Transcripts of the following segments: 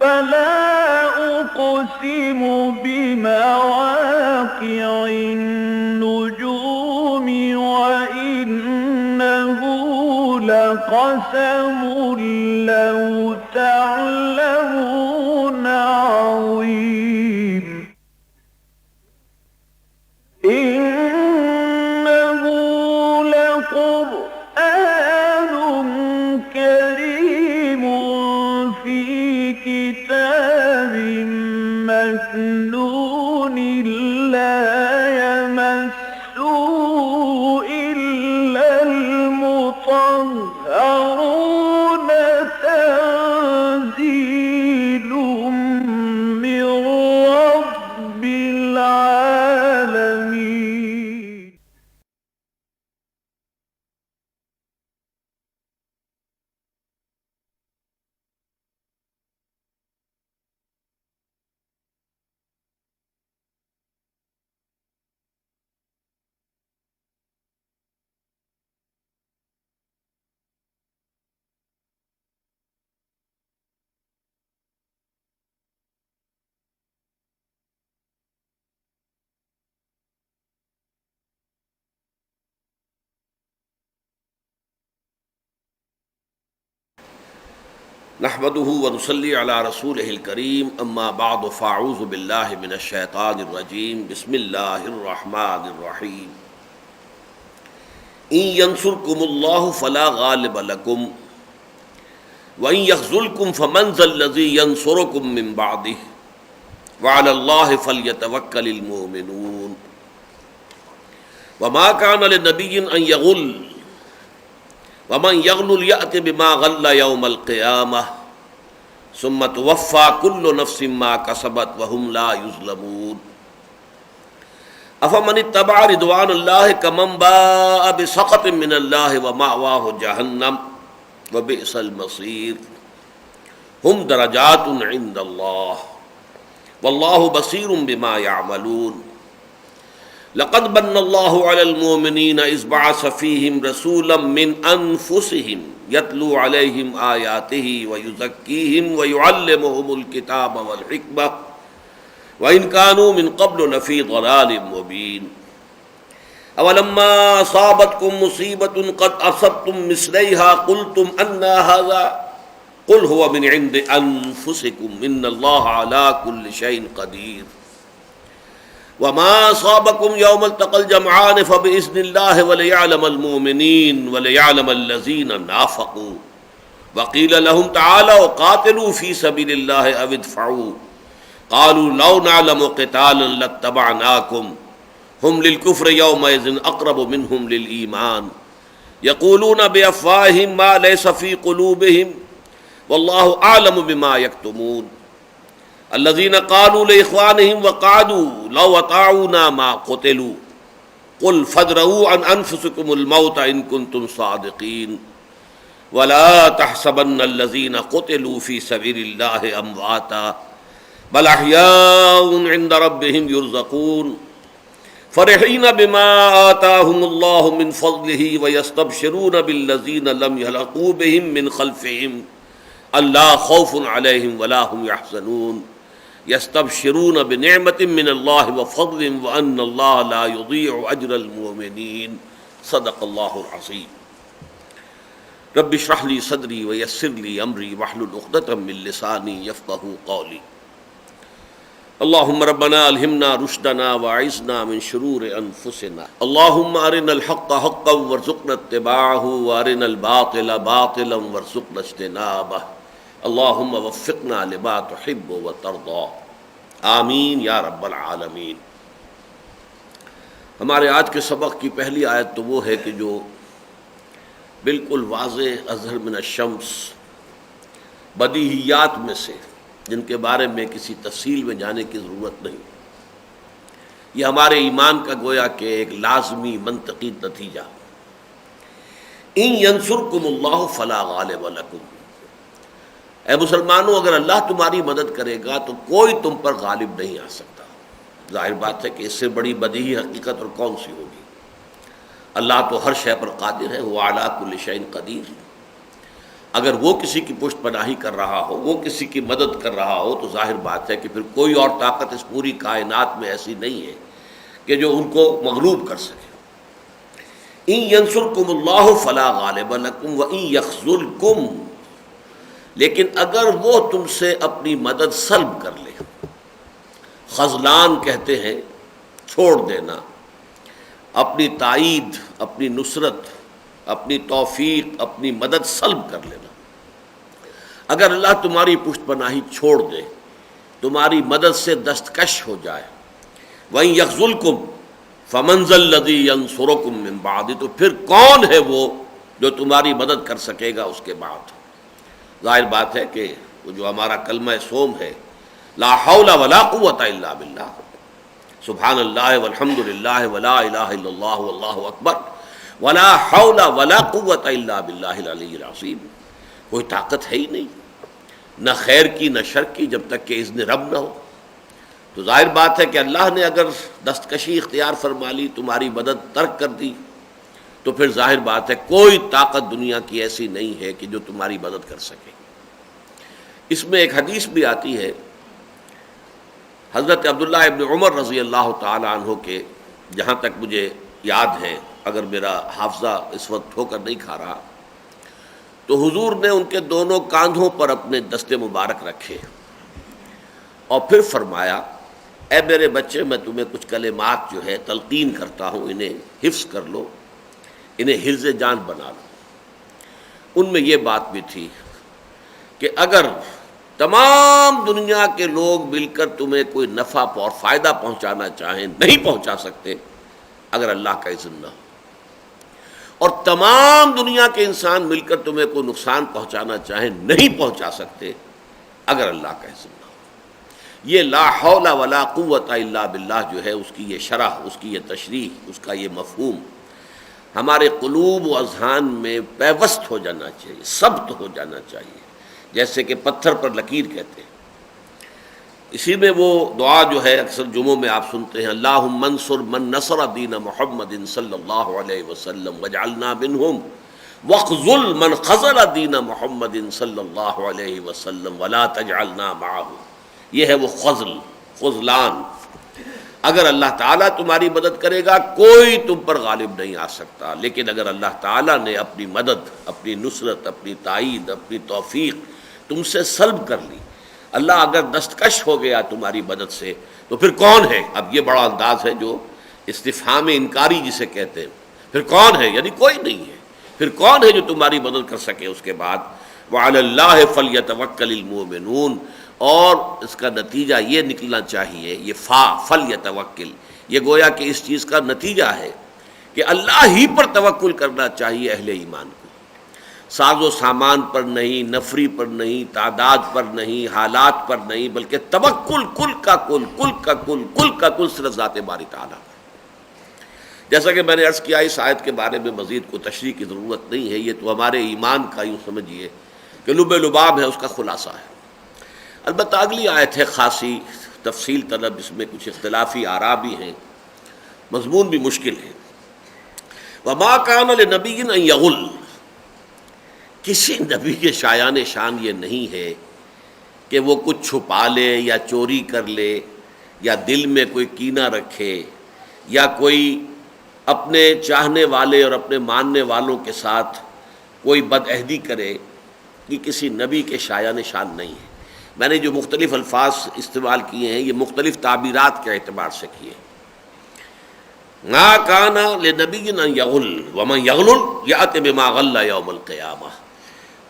فلا أقسم بمواقع النجوم وإنه لقسم لو تعلمون عظيم إنه لقرآن كريم في كتاب مكنون لا يمسه إلا المطهرون تنزيل من رب العالمين. نحمده ونصلي على رسوله الكريم اما بعد فاعوذ بالله من الشيطان الرجيم بسم الله الرحمن الرحيم ان ينصركم الله فلا غالب لكم وان يخذلكم فمن ذا الذي ينصركم من بعده وعلى الله فليتوكل المؤمنون وما كان لنبي ان يغل ومن يغل يأت بما غل يوم القيامة ثم توفى كل نفس ما كسبت وهم لا يظلمون أفمن اتبع رضوان الله كمن باء بسخط من الله ومأواه جهنم وبئس المصير هم درجات عند الله والله بصير بما يعملون لقد من الله على المؤمنين إذ بعث فيهم رسولا من أنفسهم يتلو عليهم آياته ويزكيهم ويعلمهم الكتاب والحكمة وإن كانوا من قبل لفي ضلال مبين أولما أصابتكم مصيبة قد أصبتم مثليها قلتم أنى هذا قل هو من عند أنفسكم إن الله على كل شيء قدير وما أصابكم يوم التقى الجمعان فبإذن الله وليعلم المؤمنين وليعلم الذين نافقوا وقيل لهم تعالوا قاتلوا في سبيل الله أو ادفعوا قالوا لو نعلم قتالا لاتبعناكم هم للكفر يومئذ أقرب منهم للإيمان يقولون بأفواههم ما ليس في قلوبهم والله أعلم بما يكتمون الذين قالوا لإخوانهم وقعدوا لو أطاعونا ما قتلوا قل فادرؤوا عن أنفسكم الموت إن كنتم صادقين ولا تحسبن الذين قتلوا في سبيل الله أمواتا بل أحياء عند ربهم يرزقون فرحين بما آتاهم الله من فضله ويستبشرون بالذين لم يلحقوا بهم من خلفهم ألا خوف عليهم ولا هم يحزنون يستبشرون بنعمة من الله وفضل وأن الله لا يضيع أجر المؤمنين صدق الله العظيم رب اشرح لي صدري ويسر لي أمري واحلل عقدة من لساني يفقهوا قولي اللهم ربنا ألهمنا رشدنا وأعذنا من شرور أنفسنا اللهم أرنا الحق حقا وارزقنا اتباعه وأرنا الباطل باطلا وارزقنا اجتنابه اللهم وفقنا لما تحب وترضى آمین یا رب العالمین۔ ہمارے آج کے سبق کی پہلی آیت تو وہ ہے کہ جو بالکل واضح اظہر من الشمس بدیہیات میں سے جن کے بارے میں کسی تفصیل میں جانے کی ضرورت نہیں، یہ ہمارے ایمان کا گویا کہ ایک لازمی منطقی نتیجہ۔ ان ینصرکم اللہ فلا غالب لکم، اے مسلمانوں اگر اللہ تمہاری مدد کرے گا تو کوئی تم پر غالب نہیں آ سکتا۔ ظاہر بات ہے کہ اس سے بڑی بدیہی حقیقت اور کون سی ہوگی؟ اللہ تو ہر شے پر قادر ہے، وہ علی کل شیء قدیر۔ اگر وہ کسی کی پشت پناہی کر رہا ہو، وہ کسی کی مدد کر رہا ہو، تو ظاہر بات ہے کہ پھر کوئی اور طاقت اس پوری کائنات میں ایسی نہیں ہے کہ جو ان کو مغلوب کر سکے۔ ان ینصرکم اللہ فلا غالب لکم وان یخذلکم، لیکن اگر وہ تم سے اپنی مدد سلب کر لے، خذلان کہتے ہیں چھوڑ دینا، اپنی تائید، اپنی نصرت، اپنی توفیق، اپنی مدد سلب کر لینا۔ اگر اللہ تمہاری پشت پناہی چھوڑ دے، تمہاری مدد سے دستکش ہو جائے، وَإِن يَخْذُلْكُمْ فَمَنْ ذَا الَّذِي يَنْصُرُكُمْ مِنْ بَعْدِ، تو پھر کون ہے وہ جو تمہاری مدد کر سکے گا اس کے بعد؟ ظاہر بات ہے کہ وہ جو ہمارا کلمہ سوم ہے، لا حول ولا قوت الا باللہ، سبحان اللہ والحمد للہ ولا الہ الا اللہ واللہ اکبر ولا حول ولا قوت الا باللہ العلی العظیم، کوئی طاقت ہے ہی نہیں، نہ خیر کی نہ شر کی، جب تک کہ اذن رب نہ ہو۔ تو ظاہر بات ہے کہ اللہ نے اگر دستکشی اختیار فرما لی، تمہاری مدد ترک کر دی، تو پھر ظاہر بات ہے کوئی طاقت دنیا کی ایسی نہیں ہے کہ جو تمہاری مدد کر سکے۔ اس میں ایک حدیث بھی آتی ہے، حضرت عبداللہ ابن عمر رضی اللہ تعالی عنہ کے، جہاں تک مجھے یاد ہے، اگر میرا حافظہ اس وقت ٹھوکر نہیں کھا رہا، تو حضور نے ان کے دونوں کاندھوں پر اپنے دستے مبارک رکھے اور پھر فرمایا، اے میرے بچے، میں تمہیں کچھ کلمات جو ہے تلقین کرتا ہوں، انہیں حفظ کر لو، انہیں حرز جان بنا لو۔ ان میں یہ بات بھی تھی کہ اگر تمام دنیا کے لوگ مل کر تمہیں کوئی نفع اور فائدہ پہنچانا چاہیں، نہیں پہنچا سکتے اگر اللہ کا اذن نہ ہو، اور تمام دنیا کے انسان مل کر تمہیں کوئی نقصان پہنچانا چاہیں، نہیں پہنچا سکتے اگر اللہ کا اذن نہ ہو۔ یہ لا حول ولا قوت الا باللہ جو ہے، اس کی یہ شرح، اس کی یہ تشریح، اس کا یہ مفہوم ہمارے قلوب و اذہان میں پیوست ہو جانا چاہیے، ثبت ہو جانا چاہیے، جیسے کہ پتھر پر لکیر کہتے ہیں۔ اسی میں وہ دعا جو ہے اکثر جمعوں میں آپ سنتے ہیں، اللہم انصر من نصر دین محمد صلی اللہ علیہ وسلم واجعلنا منہم واخذل من خذل دین محمد صلی اللہ علیہ وسلم ولا تجعلنا معہ۔ یہ ہے وہ خذلان۔ اگر اللہ تعالیٰ تمہاری مدد کرے گا، کوئی تم پر غالب نہیں آ سکتا، لیکن اگر اللہ تعالیٰ نے اپنی مدد، اپنی نصرت، اپنی تائید، اپنی توفیق تم سے سلب کر لی، اللہ اگر دستکش ہو گیا تمہاری مدد سے، تو پھر کون ہے؟ اب یہ بڑا انداز ہے جو استفہام انکاری جسے کہتے ہیں، پھر کون ہے؟ یعنی کوئی نہیں ہے، پھر کون ہے جو تمہاری مدد کر سکے؟ اس کے بعد وعلی اللہ فلیتوکل المؤمنون، اور اس کا نتیجہ یہ نکلنا چاہیے، یہ فلیتوکل، یہ گویا کہ اس چیز کا نتیجہ ہے کہ اللہ ہی پر توکل کرنا چاہیے اہل ایمان کو، ساز و سامان پر نہیں، نفری پر نہیں، تعداد پر نہیں، حالات پر نہیں، بلکہ توکل کل کا کل صرف ذات باری تعالیٰ۔ جیسا کہ میں نے عرض کیا، اس آیت کے بارے میں مزید کوئی تشریح کی ضرورت نہیں ہے، یہ تو ہمارے ایمان کا یوں سمجھیے کہ لب لباب ہے، اس کا خلاصہ ہے۔ البتہ اگلی آیت ہے خاصی تفصیل طلب، اس میں کچھ اختلافی آراء بھی ہیں، مضمون بھی مشکل ہے۔ وما کان لنبی ان یغل، کسی نبی کے شایان شان یہ نہیں ہے کہ وہ کچھ چھپا لے یا چوری کر لے یا دل میں کوئی کینہ رکھے یا کوئی اپنے چاہنے والے اور اپنے ماننے والوں کے ساتھ کوئی بدعہدی کرے، یہ کسی نبی کے شایان شان نہیں ہے۔ میں نے جو مختلف الفاظ استعمال کیے ہیں، یہ مختلف تعبیرات کے اعتبار سے کیے۔ ما کان لنبی ان یغل ومن یغل یأت بما غل یوم القیامہ،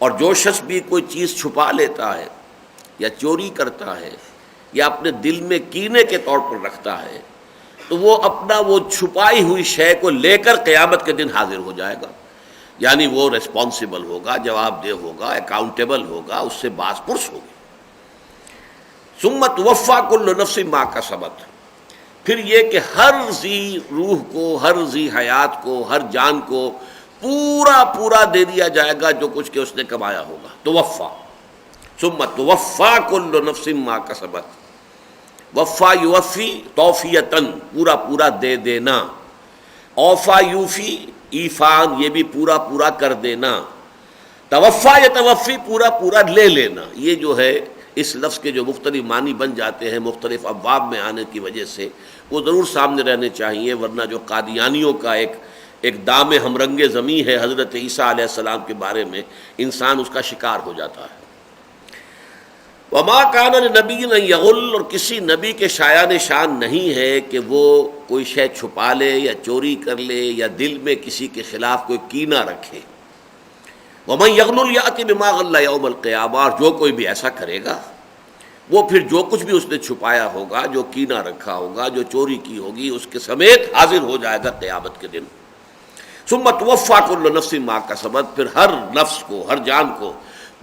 اور جو شخص بھی کوئی چیز چھپا لیتا ہے یا چوری کرتا ہے یا اپنے دل میں کینے کے طور پر رکھتا ہے، تو وہ اپنا وہ چھپائی ہوئی شے کو لے کر قیامت کے دن حاضر ہو جائے گا، یعنی وہ ریسپانسیبل ہوگا، جواب دہ ہوگا، اکاؤنٹیبل ہوگا، اس سے باز پرس ہوگی۔ ثم توفی کل نفس ما کسبت، پھر یہ کہ ہر ذی روح کو، ہر ذی حیات کو، ہر جان کو پورا دے دیا جائے گا جو کچھ کہ اس نے کمایا ہوگا۔ توفی، ثم توفی کل نفس ما کسبت، وفا یوفی توفیتن، پورا دے دینا، اوفا یوفی ایفان، یہ بھی پورا کر دینا، توفا یا توفی پورا پورا لے لینا، یہ جو ہے اس لفظ کے جو مختلف معنی بن جاتے ہیں مختلف ابواب میں آنے کی وجہ سے، وہ ضرور سامنے رہنے چاہیے، ورنہ جو قادیانیوں کا ایک دام ہم رنگ زمیں ہے حضرت عیسیٰ علیہ السلام کے بارے میں، انسان اس کا شکار ہو جاتا ہے۔ وما کان لنبی ان یغل، اور کسی نبی کے شایان شان نہیں ہے کہ وہ کوئی شے چھپا لے یا چوری کر لے یا دل میں کسی کے خلاف کوئی کینہ رکھے۔ ومن یغل یأتی بما غل یوم القیامہ، اور جو کوئی بھی ایسا کرے گا وہ پھر جو کچھ بھی اس نے چھپایا ہوگا، جو کینہ رکھا ہوگا، جو چوری کی ہوگی، اس کے سمیت حاضر ہو جائے گا قیامت کے دن۔ ثم توفی کل نفس ما کسبت، پھر ہر نفس کو، ہر جان کو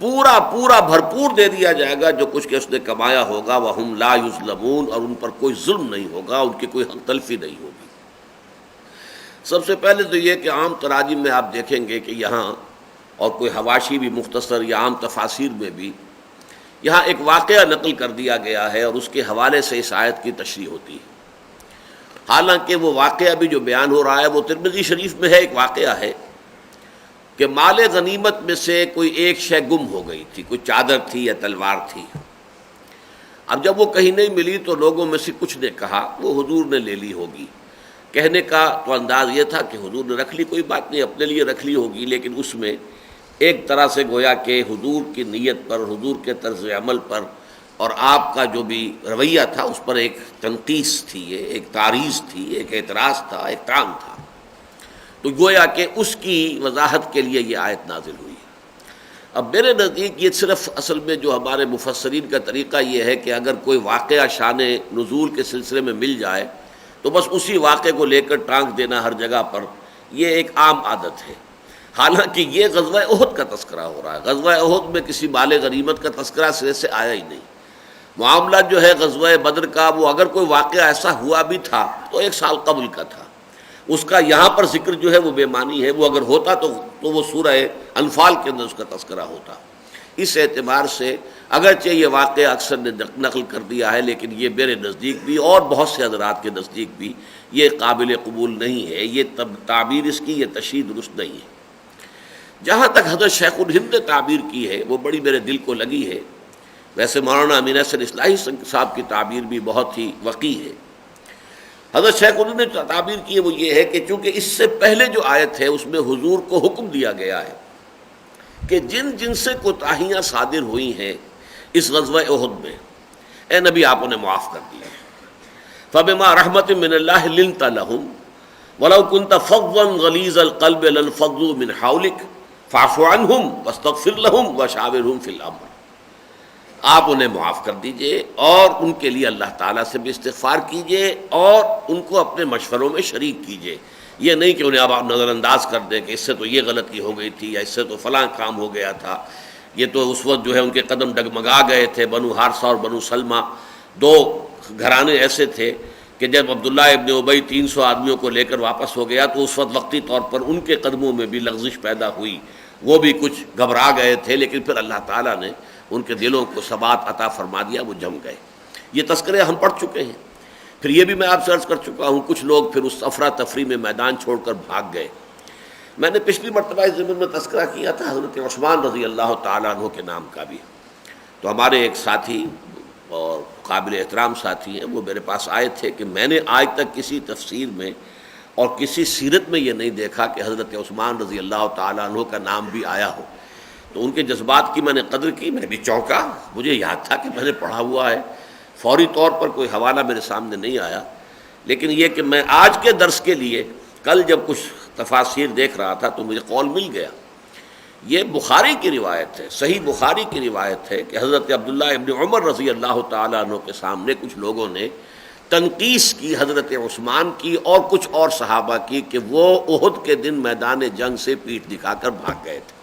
پورا پورا بھرپور دے دیا جائے گا جو کچھ کہ اس نے کمایا ہوگا، وہم لا یظلمون، اور ان پر کوئی ظلم نہیں ہوگا، ان کی کوئی حق تلفی نہیں ہوگی۔ سب سے پہلے تو یہ کہ عام تراجم میں آپ دیکھیں گے کہ یہاں، اور کوئی حواشی بھی مختصر یا عام تفاسیر میں بھی، یہاں ایک واقعہ نقل کر دیا گیا ہے اور اس کے حوالے سے اس آیت کی تشریح ہوتی ہے۔ حالانکہ وہ واقعہ بھی جو بیان ہو رہا ہے وہ ترمذی شریف میں ہے، ایک واقعہ ہے کہ مال غنیمت میں سے کوئی ایک شے گم ہو گئی تھی، کوئی چادر تھی یا تلوار تھی۔ اب جب وہ کہیں نہیں ملی تو لوگوں میں سے کچھ نے کہا وہ حضور نے لے لی ہوگی۔ کہنے کا تو انداز یہ تھا کہ حضور نے رکھ لی، کوئی بات نہیں، اپنے لیے رکھ لی ہوگی، لیکن اس میں ایک طرح سے گویا کہ حضور کی نیت پر، حضور کے طرز عمل پر اور آپ کا جو بھی رویہ تھا اس پر ایک تنقیص تھی، ایک تعریض تھی، ایک اعتراض تھا، ایک طعن تھا۔ تو گویا کہ اس کی وضاحت کے لیے یہ آیت نازل ہوئی ہے۔ اب میرے نزدیک یہ صرف اصل میں جو ہمارے مفسرین کا طریقہ یہ ہے کہ اگر کوئی واقعہ شان نزول کے سلسلے میں مل جائے تو بس اسی واقعے کو لے کر ٹانک دینا ہر جگہ پر، یہ ایک عام عادت ہے۔ حالانکہ یہ غزوہ احد کا تذکرہ ہو رہا ہے، غزوہ احد میں کسی مال غنیمت کا تذکرہ سرے سے آیا ہی نہیں۔ معاملہ جو ہے غزوہ بدر کا، وہ اگر کوئی واقعہ ایسا ہوا بھی تھا تو 1 سال قبل کا تھا، اس کا یہاں پر ذکر جو ہے وہ بے معنی ہے۔ وہ اگر ہوتا تو وہ سورہ انفال کے اندر اس کا تذکرہ ہوتا۔ اس اعتبار سے اگرچہ یہ واقعہ اکثر نے نقل کر دیا ہے، لیکن یہ میرے نزدیک بھی اور بہت سے حضرات کے نزدیک بھی یہ قابل قبول نہیں ہے، یہ تعبیر اس کی، یہ تشریح درست نہیں ہے۔ جہاں تک حضرت شیخ الہند نے تعبیر کی ہے وہ بڑی میرے دل کو لگی ہے۔ ویسے مولانا امین احسن اصلاحی صاحب کی تعبیر بھی بہت ہی وقیع ہے۔ حضرت شیخ الہند نے تعبیر کی ہے وہ یہ ہے کہ چونکہ اس سے پہلے جو آیت ہے اس میں حضور کو حکم دیا گیا ہے کہ جن جن سے کوتاہیاں صادر ہوئی ہیں اس غزوہ احد میں، اے نبی آپ انہیں معاف کر دیے۔ فبما رحمت من اللہ لنت لہم ولو كنت فظا غلیظ القلب لانفضوا من حولک فاعف عنہم واستغفر لہم وشاورہم فی الامر۔ آپ انہیں معاف کر دیجئے اور ان کے لیے اللہ تعالیٰ سے بھی استغفار کیجئے اور ان کو اپنے مشوروں میں شریک کیجئے۔ یہ نہیں کہ انہیں آپ نظر انداز کر دیں کہ اس سے تو یہ غلطی ہو گئی تھی یا اس سے تو فلاں کام ہو گیا تھا، یہ تو اس وقت جو ہے ان کے قدم ڈگمگا گئے تھے۔ بنو حارثہ اور بنو سلمہ 2 گھرانے ایسے تھے کہ جب عبداللہ ابن ابی 300 آدمیوں کو لے کر واپس ہو گیا تو اس وقت وقتی طور پر ان کے قدموں میں بھی لغزش پیدا ہوئی، وہ بھی کچھ گھبرا گئے تھے، لیکن پھر اللہ تعالیٰ نے ان کے دلوں کو ثبات عطا فرما دیا، وہ جم گئے۔ یہ تذکرے ہم پڑھ چکے ہیں۔ پھر یہ بھی میں آپ سے عرض کر چکا ہوں، کچھ لوگ پھر اس افراتفری میں میدان چھوڑ کر بھاگ گئے۔ میں نے پچھلی مرتبہ اس ضمن میں تذکرہ کیا تھا حضرت عثمان رضی اللہ تعالیٰ عنہ کے نام کا بھی۔ تو ہمارے ایک ساتھی اور قابل احترام ساتھی ہیں، وہ میرے پاس آئے تھے کہ میں نے آج تک کسی تفسیر میں اور کسی سیرت میں یہ نہیں دیکھا کہ حضرت عثمان رضی اللہ تعالیٰ عنہ کا نام بھی آیا ہو۔ تو ان کے جذبات کی میں نے قدر کی، میں بھی چونکا، مجھے یاد تھا کہ میں نے پڑھا ہوا ہے، فوری طور پر کوئی حوالہ میرے سامنے نہیں آیا، لیکن یہ کہ میں آج کے درس کے لیے کل جب کچھ تفاسیر دیکھ رہا تھا تو مجھے قول مل گیا۔ یہ بخاری کی روایت ہے، صحیح بخاری کی روایت ہے کہ حضرت عبداللہ ابن عمر رضی اللہ تعالیٰ عنہ کے سامنے کچھ لوگوں نے تنقیص کی حضرت عثمان کی اور کچھ اور صحابہ کی کہ وہ احد کے دن میدان جنگ سے پیٹھ دکھا کر بھاگ گئے تھے۔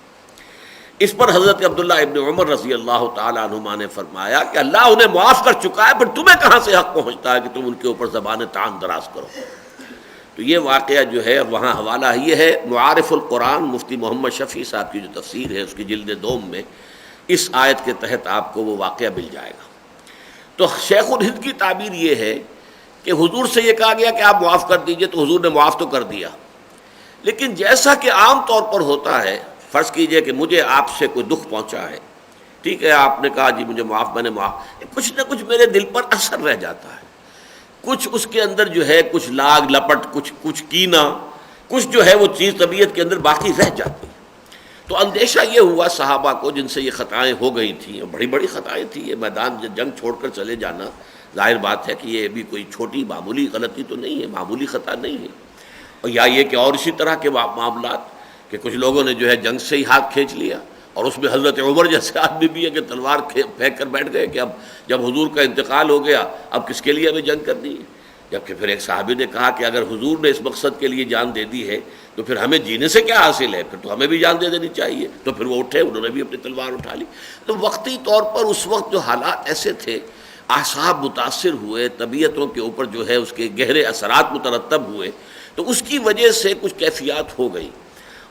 اس پر حضرت عبداللہ ابن عمر رضی اللہ تعالیٰ عنہما نے فرمایا کہ اللہ انہیں معاف کر چکا ہے، پھر تمہیں کہاں سے حق پہنچتا ہے کہ تم ان کے اوپر زبان طعن دراز کرو۔ تو یہ واقعہ جو ہے وہاں حوالہ یہ ہے معارف القرآن مفتی محمد شفیع صاحب کی جو تفسیر ہے اس کی جلد 2 میں اس آیت کے تحت آپ کو وہ واقعہ مل جائے گا۔ تو شیخ الہند کی تعبیر یہ ہے کہ حضور سے یہ کہا گیا کہ آپ معاف کر دیجئے، تو حضور نے معاف تو کر دیا، لیکن جیسا کہ عام طور پر ہوتا ہے فرض کیجئے کہ مجھے آپ سے کوئی دکھ پہنچا ہے، ٹھیک ہے، آپ نے کہا جی مجھے معاف، میں نے معاف، کچھ نہ کچھ میرے دل پر اثر رہ جاتا ہے، کچھ اس کے اندر جو ہے کچھ لاگ لپٹ، کچھ کینہ، کچھ جو ہے وہ چیز طبیعت کے اندر باقی رہ جاتی ہے۔ تو اندیشہ یہ ہوا صحابہ کو جن سے یہ خطائیں ہو گئی تھیں، بڑی بڑی خطائیں تھیں، یہ میدان جنگ چھوڑ کر چلے جانا ظاہر بات ہے کہ یہ بھی کوئی چھوٹی معمولی غلطی تو نہیں ہے، معمولی خطا نہیں ہے، اور یا یہ کہ اور اسی طرح کے معاملات کہ کچھ لوگوں نے جو ہے جنگ سے ہی ہاتھ کھینچ لیا، اور اس میں حضرت عمر جیسے آدمی بھی ہے کہ تلوار پھینک کر بیٹھ گئے کہ اب جب حضور کا انتقال ہو گیا اب کس کے لیے ہمیں جنگ کرنی ہے، جبکہ پھر ایک صحابی نے کہا کہ اگر حضور نے اس مقصد کے لیے جان دے دی ہے تو پھر ہمیں جینے سے کیا حاصل ہے، پھر تو ہمیں بھی جان دے دینی چاہیے، تو پھر وہ اٹھے، انہوں نے بھی اپنی تلوار اٹھا لی۔ تو وقتی طور پر اس وقت جو حالات ایسے تھے، اعصاب متاثر ہوئے، طبیعتوں کے اوپر جو ہے اس کے گہرے اثرات مترتب ہوئے، تو اس کی وجہ سے کچھ کیفیات ہو گئی۔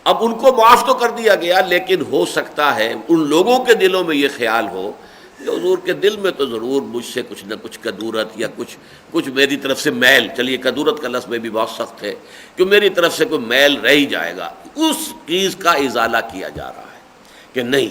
اب ان کو معاف تو کر دیا گیا، لیکن ہو سکتا ہے ان لوگوں کے دلوں میں یہ خیال ہو کہ حضور کے دل میں تو ضرور مجھ سے کچھ نہ کچھ کدورت یا کچھ میری طرف سے میل، چلیے کدورت کا لفظ میں بھی بہت سخت ہے کہ میری طرف سے کوئی میل رہ ہی جائے گا، اس چیز کا ازالہ کیا جا رہا ہے کہ نہیں،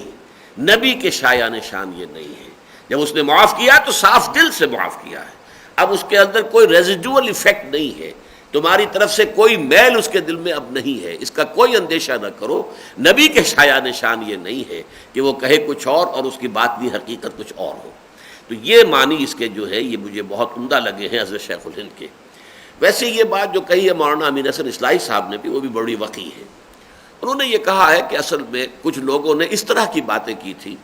نبی کے شایان شان یہ نہیں ہے۔ جب اس نے معاف کیا تو صاف دل سے معاف کیا ہے، اب اس کے اندر کوئی ریزیڈول ایفیکٹ نہیں ہے، تمہاری طرف سے کوئی میل اس کے دل میں اب نہیں ہے، اس کا کوئی اندیشہ نہ کرو، نبی کے شایان شان یہ نہیں ہے کہ وہ کہے کچھ اور اس کی باطنی حقیقت کچھ اور ہو۔ تو یہ معنی اس کے جو ہے یہ مجھے بہت عمدہ لگے ہیں حضرت شیخ الہند کے۔ ویسے یہ بات جو کہی ہے مولانا امین حسن اصلاحی صاحب نے بھی، وہ بھی بڑی وقیح ہے۔ انہوں نے یہ کہا ہے کہ اصل میں کچھ لوگوں نے اس طرح کی باتیں کی تھی،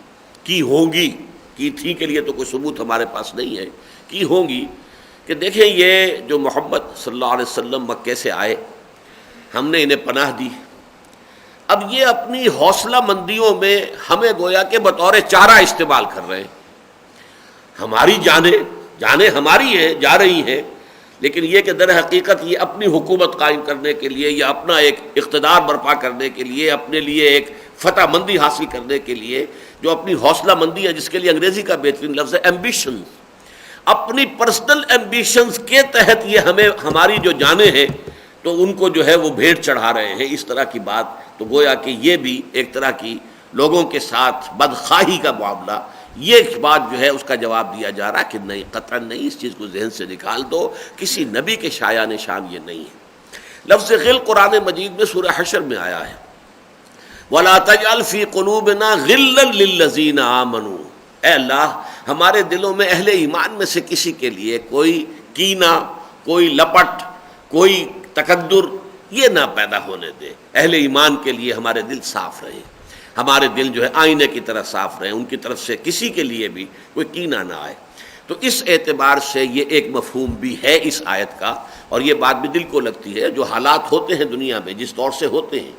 کی ہوں گی، کی تھی کے لیے تو کوئی ثبوت ہمارے پاس نہیں ہے، کی ہوں گی، کہ دیکھیں یہ جو محمد صلی اللہ علیہ وسلم مکے سے آئے، ہم نے انہیں پناہ دی، اب یہ اپنی حوصلہ مندیوں میں ہمیں گویا کہ بطور چارہ استعمال کر رہے ہیں، ہماری جانیں ہماری ہیں، جا رہی ہیں، لیکن یہ کہ در حقیقت یہ اپنی حکومت قائم کرنے کے لیے یا اپنا ایک اقتدار برپا کرنے کے لیے، اپنے لیے ایک فتح مندی حاصل کرنے کے لیے جو اپنی حوصلہ مندی ہے، جس کے لیے انگریزی کا بہترین لفظ ہے ایمبیشن، اپنی پرسنل ایمبیشنز کے تحت یہ ہماری جو جانیں ہیں تو ان کو جو ہے وہ بھیٹ چڑھا رہے ہیں، اس طرح کی بات، تو گویا کہ یہ بھی ایک طرح کی لوگوں کے ساتھ بدخواہی کا معاملہ، یہ بات جو ہے اس کا جواب دیا جا رہا کہ نہیں، قطعا نہیں، اس چیز کو ذہن سے نکال دو، کسی نبی کے شایان شان یہ نہیں ہے۔ لفظ غل قرآن مجید میں سورہ حشر میں آیا ہے، وَلَا تَجْعَلْ فِي قُلُوبِنَا غِلًّا لِلَّذِينَ آمَنُوا، اے اللہ ہمارے دلوں میں اہل ایمان میں سے کسی کے لیے کوئی کینہ، کوئی لپٹ، کوئی تکدر یہ نہ پیدا ہونے دے، اہل ایمان کے لیے ہمارے دل صاف رہے، ہمارے دل جو ہے آئینے کی طرح صاف رہے، ان کی طرف سے کسی کے لیے بھی کوئی کینہ نہ آئے۔ تو اس اعتبار سے یہ ایک مفہوم بھی ہے اس آیت کا، اور یہ بات بھی دل کو لگتی ہے، جو حالات ہوتے ہیں دنیا میں جس طور سے ہوتے ہیں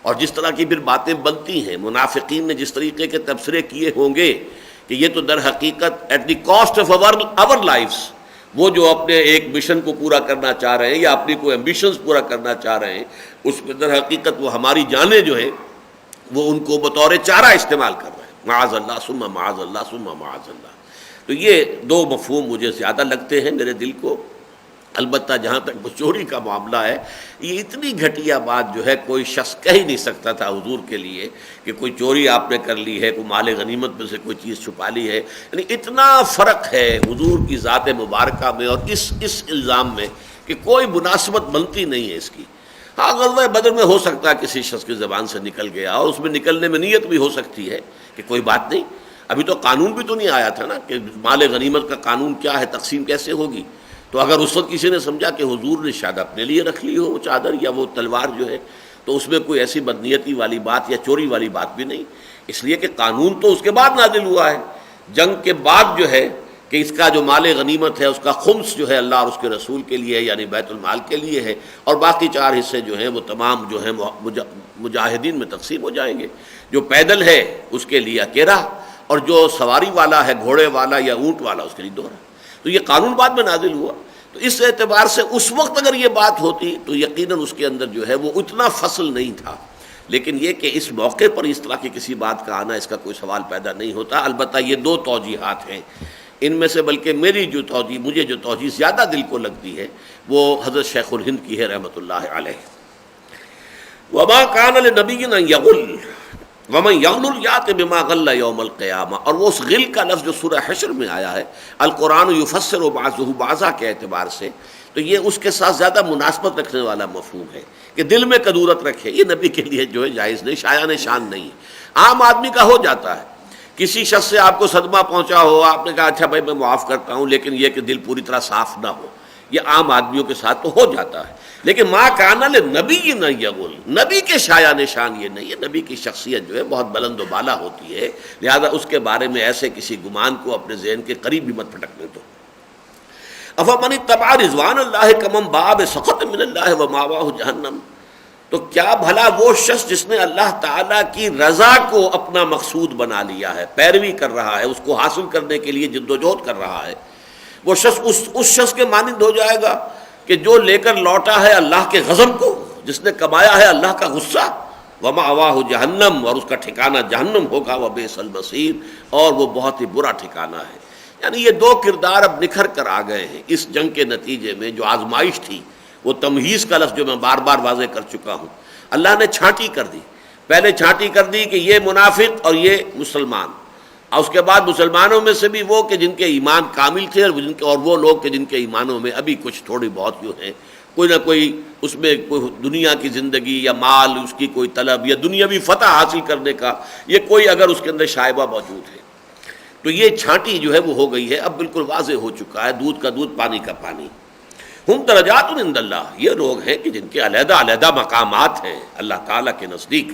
اور جس طرح کی پھر باتیں بنتی ہیں، منافقین نے جس طریقے کے تبصرے کیے ہوں گے کہ یہ تو در حقیقت at the cost of our lives, وہ جو اپنے ایک مشن کو پورا کرنا چاہ رہے ہیں یا اپنی کوئی ایمبیشنز پورا کرنا چاہ رہے ہیں، اس میں در حقیقت وہ ہماری جانیں جو ہیں وہ ان کو بطور چارہ استعمال کر رہے ہیں، معاذ اللہ ثم معاذ اللہ ثم معاذ اللہ۔ تو یہ دو مفہوم مجھے زیادہ لگتے ہیں میرے دل کو۔ البتہ جہاں تک چوری کا معاملہ ہے، یہ اتنی گھٹیا بات جو ہے کوئی شخص کہہ ہی نہیں سکتا تھا حضور کے لیے کہ کوئی چوری آپ نے کر لی ہے، کوئی مال غنیمت میں سے کوئی چیز چھپا لی ہے، یعنی اتنا فرق ہے حضور کی ذات مبارکہ میں اور اس الزام میں کہ کوئی مناسبت بنتی نہیں ہے اس کی۔ ہاں غزوہ بدر میں ہو سکتا ہے کسی شخص کی زبان سے نکل گیا، اور اس میں نکلنے میں نیت بھی ہو سکتی ہے کہ کوئی بات نہیں، ابھی تو قانون بھی تو نہیں آیا تھا نا کہ مال غنیمت کا قانون کیا ہے، تقسیم کیسے ہوگی۔ تو اگر اس وقت کسی نے سمجھا کہ حضور نے شاید اپنے لیے رکھ لی ہو وہ چادر یا وہ تلوار جو ہے، تو اس میں کوئی ایسی بدنیتی والی بات یا چوری والی بات بھی نہیں، اس لیے کہ قانون تو اس کے بعد نازل ہوا ہے، جنگ کے بعد جو ہے کہ اس کا جو مال غنیمت ہے اس کا خمس جو ہے اللہ اور اس کے رسول کے لیے یعنی بیت المال کے لیے ہے، اور باقی 4 حصے جو ہیں وہ تمام جو ہیں مجاہدین میں تقسیم ہو جائیں گے، جو پیدل ہے اس کے لیے اکیرا، اور جو سواری والا ہے گھوڑے والا یا اونٹ والا اس کے لیے دوہرا۔ تو یہ قانون بعد میں نازل ہوا، تو اس اعتبار سے اس وقت اگر یہ بات ہوتی تو یقیناً اس کے اندر جو ہے وہ اتنا فصل نہیں تھا، لیکن یہ کہ اس موقع پر اس طرح کی کسی بات کا آنا، اس کا کوئی سوال پیدا نہیں ہوتا۔ البتہ یہ 2 توجیحات ہیں، ان میں سے بلکہ مجھے جو توجیہ زیادہ دل کو لگتی ہے وہ حضرت شیخ الہند کی ہے رحمۃ اللہ علیہ۔ وما کان لنبی ان یغل، وَمَن يَغْلُلْ يَأْتِ بِمَا غَلَّ يَوْمَ الْقِيَامَةِ، اور وہ اس غل کا لفظ جو سورہ حشر میں آیا ہے، القرآن یفسر بعضہ بعضا کے اعتبار سے، تو یہ اس کے ساتھ زیادہ مناسبت رکھنے والا مفہوم ہے کہ دل میں کدورت رکھے، یہ نبی کے لیے جو ہے جائز نہیں، شایان شان نہیں ہے۔ عام آدمی کا ہو جاتا ہے، کسی شخص سے آپ کو صدمہ پہنچا ہو، آپ نے کہا اچھا بھائی میں معاف کرتا ہوں، لیکن یہ کہ دل پوری طرح صاف نہ ہو، یہ عام آدمیوں کے ساتھ تو ہو جاتا ہے۔ لیکن ما کان لنبی نہ یغل، نبی کے شایان شان یہ نہیں ہے، نبی کی شخصیت جو ہے بہت بلند و بالا ہوتی ہے، لہذا اس کے بارے میں ایسے کسی گمان کو اپنے ذہن کے قریب بھی مت پھٹکنے دو۔ افمن اتبع رضوان اللہ کمن باء بسخط من اللہ ومأواہ جہنم، تو کیا بھلا وہ شخص جس نے اللہ تعالیٰ کی رضا کو اپنا مقصود بنا لیا ہے، پیروی کر رہا ہے، اس کو حاصل کرنے کے لیے جد و جہد کر رہا ہے، وہ شخص اس شخص کے مانند ہو جائے گا کہ جو لے کر لوٹا ہے اللہ کے غضب کو، جس نے کمایا ہے اللہ کا غصہ، ومأواہ جہنم، اور اس کا ٹھکانہ جہنم ہوگا، وبئس المصیر، اور وہ بہت ہی برا ٹھکانہ ہے۔ یعنی یہ دو کردار اب نکھر کر آ گئے ہیں اس جنگ کے نتیجے میں۔ جو آزمائش تھی، وہ تمہیز کا لفظ جو میں بار بار واضح کر چکا ہوں، اللہ نے چھانٹی کر دی، پہلے چھانٹی کر دی کہ یہ منافق اور یہ مسلمان، اور اس کے بعد مسلمانوں میں سے بھی وہ کہ جن کے ایمان کامل تھے، اور وہ لوگ کہ جن کے ایمانوں میں ابھی کچھ تھوڑی بہت جو ہیں، کوئی نہ کوئی اس میں کوئی دنیا کی زندگی یا مال اس کی کوئی طلب یا دنیاوی فتح حاصل کرنے کا یہ کوئی اگر اس کے اندر شائبہ موجود ہے، تو یہ چھانٹی جو ہے وہ ہو گئی ہے، اب بالکل واضح ہو چکا ہے، دودھ کا دودھ پانی کا پانی۔ ہم درجات عند اللہ، یہ لوگ ہیں کہ جن کے علیحدہ علیحدہ مقامات ہیں اللہ تعالیٰ کے نزدیک۔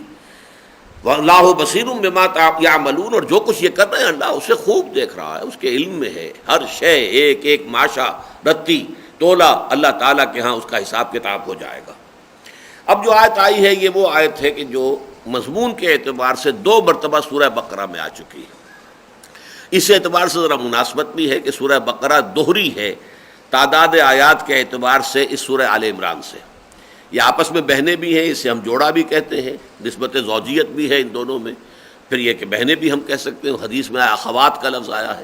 واللہ بصیر بما یعملون، اور جو کچھ یہ کر رہے ہیں اللہ اسے خوب دیکھ رہا ہے، اس کے علم میں ہے، ہر شے ایک ایک ماشا رتی تولا اللہ تعالیٰ کے ہاں اس کا حساب کتاب ہو جائے گا۔ اب جو آیت آئی ہے یہ وہ آیت ہے کہ جو مضمون کے اعتبار سے 2 مرتبہ سورہ بقرہ میں آ چکی ہے۔ اس اعتبار سے ذرا مناسبت بھی ہے کہ سورہ بقرہ دوہری ہے تعداد آیات کے اعتبار سے اس سورہ آل عمران سے، یہ آپس میں بہنیں بھی ہیں، اسے ہم جوڑا بھی کہتے ہیں، نسبت زوجیت بھی ہے ان دونوں میں، پھر یہ کہ بہنیں بھی ہم کہہ سکتے ہیں، حدیث میں اخوات کا لفظ آیا ہے،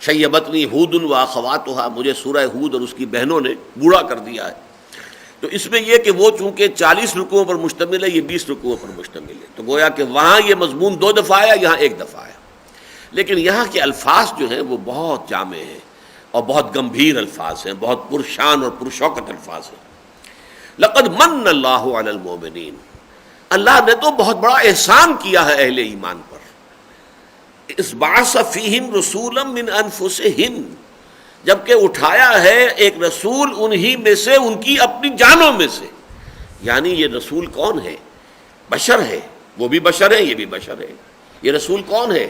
شیبتنی ہود و اخواتھا، مجھے سورہ ہود اور اس کی بہنوں نے بوڑھا کر دیا ہے۔ تو اس میں یہ کہ وہ چونکہ 40 رکوعوں پر مشتمل ہے، یہ 20 رکوعوں پر مشتمل ہے، تو گویا کہ وہاں یہ مضمون 2 دفعہ آیا، یہاں 1 دفعہ آیا، لیکن یہاں کے الفاظ جو ہیں وہ بہت جامع ہیں اور بہت گمبھیر الفاظ ہیں، بہت پرشان اور پرشوکت الفاظ ہیں۔ لقد من اللہ علی المؤمنین، اللہ نے تو بہت بڑا احسان کیا ہے اہل ایمان پر، اس بعث فیہم رسولا من انفسہم، جبکہ اٹھایا ہے ایک رسول انہی میں سے، ان کی اپنی جانوں میں سے۔ یعنی یہ رسول کون ہے؟ بشر ہے، وہ بھی بشر ہے، یہ بھی بشر ہے۔ یہ رسول کون ہے؟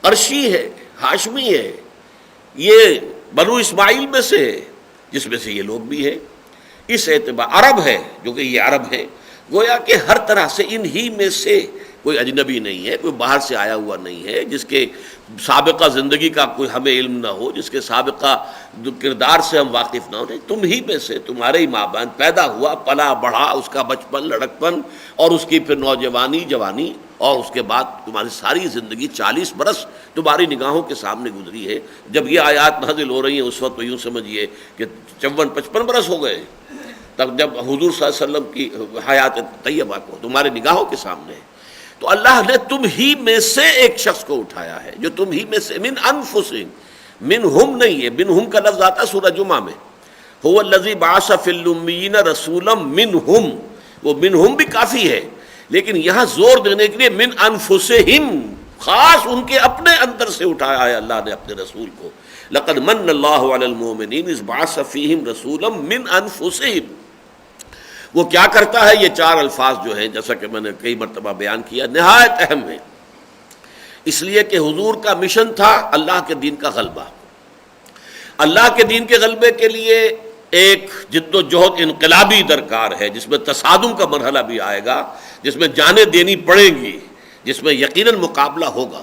عرشی ہے، ہاشمی ہے، یہ بنو اسماعیل میں سے ہے، جس میں سے یہ لوگ بھی ہیں۔ اس اعتبار عرب ہے، جو کہ یہ عرب ہے، گویا کہ ہر طرح سے انہی میں سے، کوئی اجنبی نہیں ہے، کوئی باہر سے آیا ہوا نہیں ہے، جس کے سابقہ زندگی کا کوئی ہمیں علم نہ ہو، جس کے سابقہ کردار سے ہم واقف نہ ہو، تم ہی میں سے، تمہارے ہی مابین پیدا ہوا، پلا بڑھا، اس کا بچپن، لڑکپن، اور اس کی پھر نوجوانی، جوانی، اور اس کے بعد تمہاری ساری زندگی 40 برس تمہاری نگاہوں کے سامنے گزری ہے۔ جب یہ آیات نازل ہو رہی ہیں اس وقت تو یوں سمجھیے کہ 54-55 برس ہو گئے، تب جب حضور صلی اللہ علیہ وسلم کی حیات طیبہ کو تمہارے نگاہوں کے سامنے ہے، تو اللہ نے تم ہی میں سے ایک شخص کو اٹھایا ہے، جو تم ہی میں سے، من انفسہم، منہم نہیں ہے، منہم کا لفظ آتا ہے سورہ جمعہ میں، هو الذی بعث فی الامیین رسولا منہم، وہ منہم بھی کافی ہے، لیکن یہاں زور دینے کے لیے من انفسہم، خاص ان کے اپنے اندر سے اٹھایا ہے اللہ نے اپنے رسول کو۔ لقد من اللہ علی المؤمنین اذ بعث فیہم رسولا من انفسہم۔ وہ کیا کرتا ہے؟ یہ 4 الفاظ جو ہیں، جیسا کہ میں نے کئی مرتبہ بیان کیا، نہایت اہم ہیں، اس لیے کہ حضور کا مشن تھا اللہ کے دین کا غلبہ۔ اللہ کے دین کے غلبے کے لیے ایک جد و جہد انقلابی درکار ہے، جس میں تصادم کا مرحلہ بھی آئے گا، جس میں جانیں دینی پڑیں گی، جس میں یقیناً مقابلہ ہوگا۔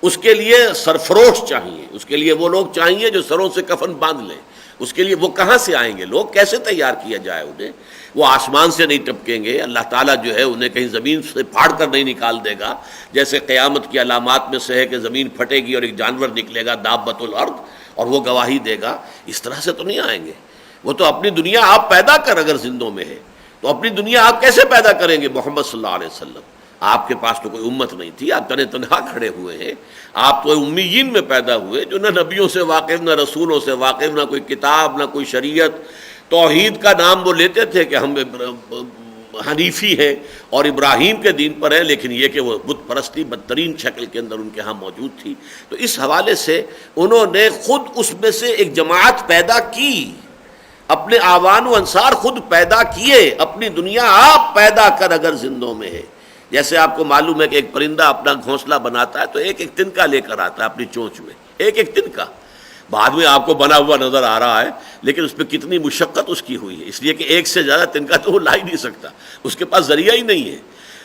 اس کے لیے سرفروش چاہیے، اس کے لیے وہ لوگ چاہیے جو سروں سے کفن باندھ لیں۔ اس کے لیے وہ کہاں سے آئیں گے؟ لوگ کیسے تیار کیا جائے انہیں؟ وہ آسمان سے نہیں ٹپکیں گے، اللہ تعالیٰ جو ہے انہیں کہیں زمین سے پھاڑ کر نہیں نکال دے گا، جیسے قیامت کی علامات میں سے ہے کہ زمین پھٹے گی اور ایک جانور نکلے گا، دابۃ الارض، اور وہ گواہی دے گا۔ اس طرح سے تو نہیں آئیں گے۔ وہ تو اپنی دنیا آپ پیدا کر، اگر زندوں میں ہے تو اپنی دنیا آپ کیسے پیدا کریں گے؟ محمد صلی اللہ علیہ وسلم، آپ کے پاس تو کوئی امت نہیں تھی، آپ تنہا تنہا کھڑے ہوئے ہیں، آپ تو امیین میں پیدا ہوئے جو نہ نبیوں سے واقف، نہ رسولوں سے واقف، نہ کوئی کتاب، نہ کوئی شریعت۔ توحید کا نام وہ لیتے تھے کہ ہم حنیفی ہیں اور ابراہیم کے دین پر ہیں، لیکن یہ کہ وہ بت پرستی بدترین شکل کے اندر ان کے ہاں موجود تھی۔ تو اس حوالے سے انہوں نے خود اس میں سے ایک جماعت پیدا کی، اپنے آوان و انصار خود پیدا کیے، اپنی دنیا آپ پیدا کر اگر زندوں میں ہے۔ جیسے آپ کو معلوم ہے کہ ایک پرندہ اپنا گھونسلہ بناتا ہے تو ایک ایک تنکا لے کر آتا ہے اپنی چونچ میں، ایک ایک تنکا، بعد میں آپ کو بنا ہوا نظر آ رہا ہے، لیکن اس پہ کتنی مشقت اس کی ہوئی ہے، اس لیے کہ ایک سے زیادہ تنکا تو وہ لا ہی نہیں سکتا، اس کے پاس ذریعہ ہی نہیں ہے۔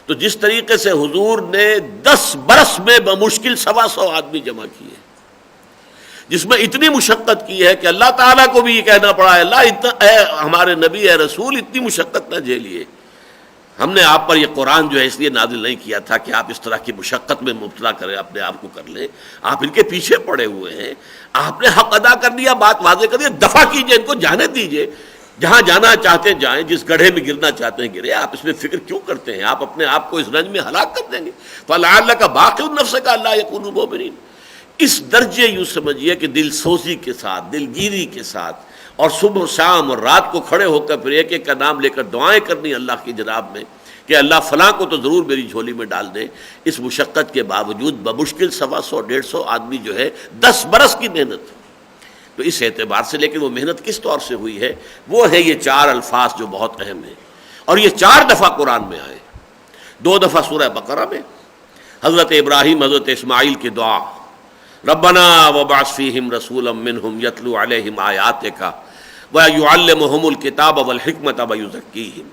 تو جس طریقے سے حضور نے 10 برس میں بمشکل 125 آدمی جمع کیے، جس میں اتنی مشقت کی ہے کہ اللہ تعالیٰ کو بھی یہ کہنا پڑا ہے، اللہ اتنا اے ہمارے نبی اے رسول اتنی مشقت نہ جھیلیے، ہم نے آپ پر یہ قرآن جو ہے اس لیے نازل نہیں کیا تھا کہ آپ اس طرح کی مشقت میں مبتلا کریں، اپنے آپ کو کر لیں، آپ ان کے پیچھے پڑے ہوئے ہیں، آپ نے حق ادا کر دیا، بات واضح کر دیا، دفع کیجئے، ان کو جانے دیجئے، جہاں جانا چاہتے جائیں، جس گڑھے میں گرنا چاہتے ہیں گرے، آپ اس میں فکر کیوں کرتے ہیں؟ آپ اپنے آپ کو اس رنج میں ہلاک کر دیں گے۔ فَلَعَلَّكَ بَاخِعٌ نَفْسَكَ أَلَّا يَكُونُوا مُؤْمِنِينَ۔ اس درجے یوں سمجھیے کہ دل سوزی کے ساتھ، دل گیری کے ساتھ، اور صبح و شام اور رات کو کھڑے ہو کر پھر ایک ایک کا نام لے کر دعائیں کرنی اللہ کی جناب میں کہ اللہ فلاں کو تو ضرور میری جھولی میں ڈال دے۔ اس مشقت کے باوجود بمشکل 125 150 آدمی جو ہے 10 برس کی محنت۔ تو اس اعتبار سے لیکن وہ محنت کس طور سے ہوئی ہے، وہ ہے یہ 4 الفاظ جو بہت اہم ہیں، اور یہ 4 دفعہ قرآن میں آئے، 2 دفعہ سورہ بقرہ میں، حضرت ابراہیم حضرت اسماعیل کی دعا، ربنا وابعث فیہم رسولا منہم یتلو علیہم آیاتک ویعلمہم الکتاب والحکمۃ ویزکیہم۔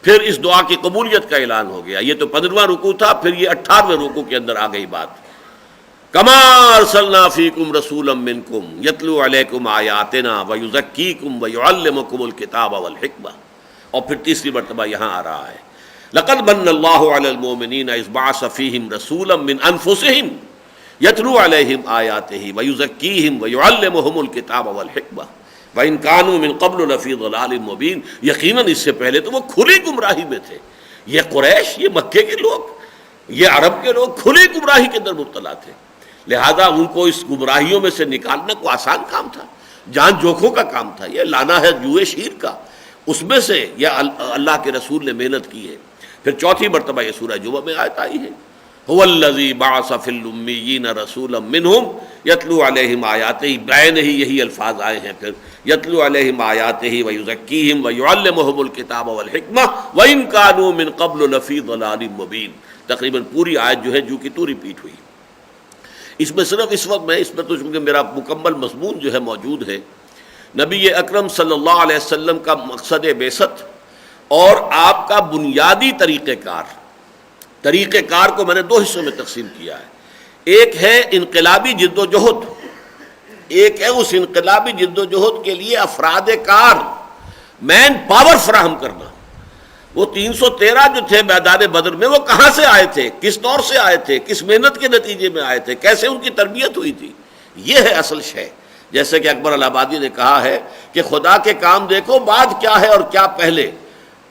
پھر اس دعا کی قبولیت کا اعلان ہو گیا۔ یہ تو 15واں رکوع تھا، پھر یہ 18ویں رکوع کے اندر آ گئی بات، کما ارسلنا فیکم رسولا منکم یتلو علیکم آیاتنا ویزکیکم ویعلمکم الکتاب والحکمہ، اور پھر تیسری مرتبہ یہاں آ رہا ہے لقد من اللہ علی المؤمنین اذ بعث فیہم رسولا من انفسہم یتلو علیہم آیاتہ ویزکیہم ویعلمہم الکتاب والحکمہ وَإِن كَانُوا مِن قَبْلُ لَفِي ضَلَالٍ مُبِينٍ۔ یقیناً اس سے پہلے تو وہ کھلی گمراہی میں تھے، یہ قریش، یہ مکے کے لوگ، یہ عرب کے لوگ کھلی گمراہی کے اندر مبتلا تھے، لہذا ان کو اس گمراہیوں میں سے نکالنا کوئی آسان کام تھا، جان جوکھوں کا کام تھا، یہ لانا ہے جوئے شیر کا، اس میں سے یہ اللہ کے رسول نے محنت کی ہے۔ پھر 4تھی مرتبہ یہ سورہ جمعہ میں آیت آئی ہے، هو الذی بعث فی الامیین رسولا منہم یتلو علیہم آیاتہ، بین ہی یہی الفاظ آئے ہیں، پھر یتلو علیہم آیاتہ ویزکیہم ویعلمہم الکتاب والحکمہ وإن کانوا من قبل لفی ضلال مبین۔ تقریباً پوری آیت جو ہے جو کی تو ریپیٹ ہوئی۔ اس میں صرف اس وقت اس میں تو چونکہ میرا مکمل مضمون جو ہے موجود ہے، نبی اکرم صلی اللہ علیہ وسلم کا مقصد بعثت اور آپ کا بنیادی طریقہ کار کو میں نے 2 حصوں میں تقسیم کیا ہے۔ ایک ہے انقلابی جد و جہد، ایک ہے اس انقلابی جد و جہد کے لیے افراد کار، مین پاور فراہم کرنا۔ وہ 313 جو تھے میدان بدر میں، وہ کہاں سے آئے تھے، کس طور سے آئے تھے، کس محنت کے نتیجے میں آئے تھے، کیسے ان کی تربیت ہوئی تھی، یہ ہے اصل شے۔ جیسے کہ اکبر الآبادی نے کہا ہے کہ خدا کے کام دیکھو بعد کیا ہے اور کیا پہلے،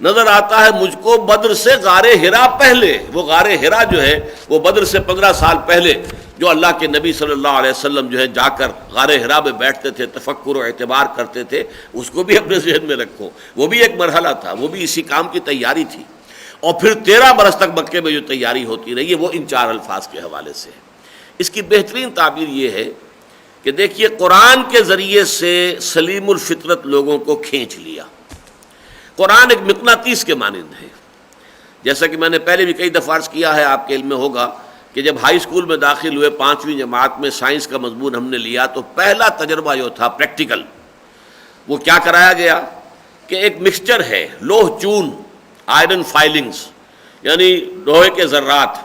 نظر آتا ہے مجھ کو بدر سے غار حرا پہلے۔ وہ غار حرا جو ہے وہ بدر سے 15 سال پہلے جو اللہ کے نبی صلی اللہ علیہ وسلم جو ہے جا کر غار حرا میں بیٹھتے تھے، تفکر و اعتبار کرتے تھے، اس کو بھی اپنے ذہن میں رکھو، وہ بھی ایک مرحلہ تھا، وہ بھی اسی کام کی تیاری تھی۔ اور پھر 13 برس تک مکے میں جو تیاری ہوتی رہی ہے وہ ان 4 الفاظ کے حوالے سے ہے۔ اس کی بہترین تعبیر یہ ہے کہ دیکھیے قرآن کے ذریعے سے سلیم الفطرت لوگوں کو کھینچ لیا۔ قرآن ایک مقناطیس کے مانند ہے، جیسا کہ میں نے پہلے بھی کئی دفعہ عرض کیا ہے، آپ کے علم میں ہوگا کہ جب ہائی اسکول میں داخل ہوئے 5ویں جماعت میں سائنس کا مضمون ہم نے لیا تو پہلا تجربہ جو تھا پریکٹیکل، وہ کیا کرایا گیا کہ ایک مکسچر ہے لوہ چون آئرن فائلنگز، یعنی لوہے کے ذرات،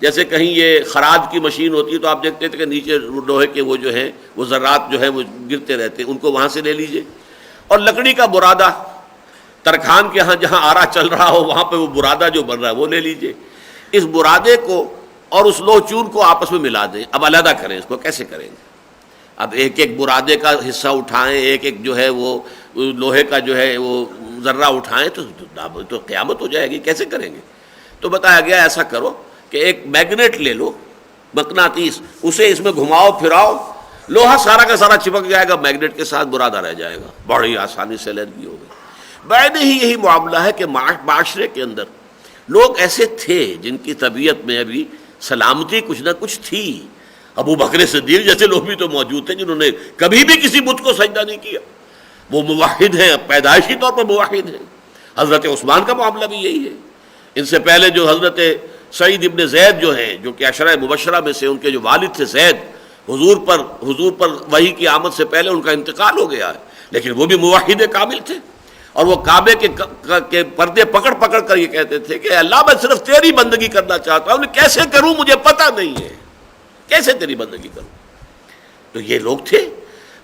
جیسے کہیں یہ خراج کی مشین ہوتی ہے تو آپ دیکھتے تھے کہ نیچے لوہے کے وہ جو ہیں وہ ذرات جو ہیں وہ گرتے رہتے ہیں، ان کو وہاں سے لے لیجئے، اور لکڑی کا برادہ، ترکھان کے ہاں جہاں آرا چل رہا ہو وہاں پہ وہ برادہ جو بن رہا ہے وہ لے لیجئے، اس برادے کو اور اس لوہ چون کو آپس میں ملا دیں، اب علیحدہ کریں، اس کو کیسے کریں گے؟ اب ایک ایک برادے کا حصہ اٹھائیں، ایک ایک جو ہے وہ لوہے کا جو ہے وہ ذرہ اٹھائیں تو قیامت ہو جائے گی، کیسے کریں گے؟ تو بتایا گیا ایسا کرو کہ ایک میگنیٹ لے لو، مقناطیس، اسے اس میں گھماؤ پھراؤ، لوہا سارا کا سارا چپک جائے گا، میگنیٹ کے ساتھ برادہ رہ جائے گا، بڑی آسانی سے علیحدگی ہوگی۔ بعد ہی یہی معاملہ ہے کہ معاشرے کے اندر لوگ ایسے تھے جن کی طبیعت میں ابھی سلامتی کچھ نہ کچھ تھی۔ ابو بکر صدیق جیسے لوگ بھی تو موجود تھے جنہوں نے کبھی بھی کسی بت کو سجدہ نہیں کیا، وہ موحد ہیں، پیدائشی طور پر موحد ہیں۔ حضرت عثمان کا معاملہ بھی یہی ہے۔ ان سے پہلے جو حضرت سعید ابن زید جو ہیں، جو کہ عشرہ مبشرہ میں سے ان کے جو والد تھے زید، حضور پر وحی کی آمد سے پہلے ان کا انتقال ہو گیا ہے، لیکن وہ بھی موحد کامل تھے، اور وہ کعبے کے پردے پکڑ پکڑ کر یہ کہتے تھے کہ اللہ میں صرف تیری بندگی کرنا چاہتا ہوں، کیسے کروں مجھے پتہ نہیں ہے، کیسے تیری بندگی کروں۔ تو یہ لوگ تھے۔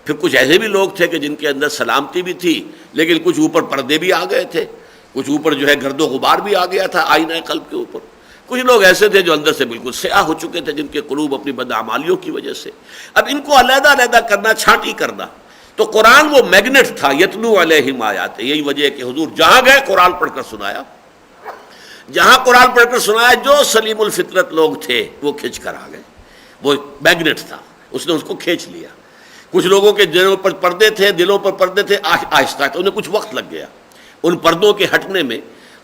پھر کچھ ایسے بھی لوگ تھے کہ جن کے اندر سلامتی بھی تھی، لیکن کچھ اوپر پردے بھی آ گئے تھے، کچھ اوپر جو ہے گرد و غبار بھی آ گیا تھا آئینہ قلب کے اوپر۔ کچھ لوگ ایسے تھے جو اندر سے بالکل سیاہ ہو چکے تھے، جن کے قلوب اپنی بدعمالیوں کی وجہ سے۔ اب ان کو علیحدہ علیحدہ کرنا، چھانٹی کرنا، تو قرآن وہ میگنیٹ تھا، یتلو علیہم آیات۔ یہی وجہ ہے کہ حضور جہاں گئے قرآن پڑھ کر سنایا، جہاں قرآن پڑھ کر سنایا جو سلیم الفطرت لوگ تھے وہ کھنچ کر آ گئے۔ وہ میگنیٹ تھا، اس نے اس کو کھینچ لیا۔ کچھ لوگوں کے دلوں پر پردے تھے، آہستہ انہیں کچھ وقت لگ گیا، ان پردوں کے ہٹنے میں،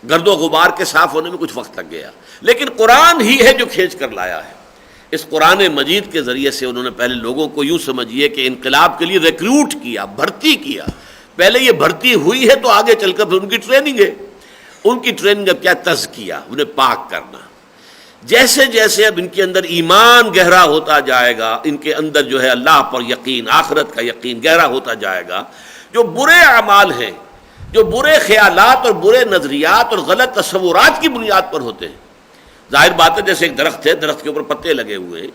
گرد و غبار کے صاف ہونے میں کچھ وقت لگ گیا، لیکن قرآن ہی ہے جو کھینچ کر لایا ہے۔ اس قرآن مجید کے ذریعے سے انہوں نے پہلے لوگوں کو یوں سمجھیے کہ انقلاب کے لیے ریکروٹ کیا، بھرتی کیا۔ پہلے یہ بھرتی ہوئی ہے تو آگے چل کر پھر ان کی ٹریننگ ہے، ان کی ٹریننگ اب کیا تزکیہ، انہیں پاک کرنا۔ جیسے جیسے اب ان کے اندر ایمان گہرا ہوتا جائے گا، ان کے اندر جو ہے اللہ پر یقین، آخرت کا یقین گہرا ہوتا جائے گا، جو برے اعمال ہیں، جو برے خیالات اور برے نظریات اور غلط تصورات کی بنیاد پر ہوتے ہیں۔ ظاہر بات ہے جیسے ایک درخت ہے، درخت کے اوپر پتے لگے ہوئے ہیں،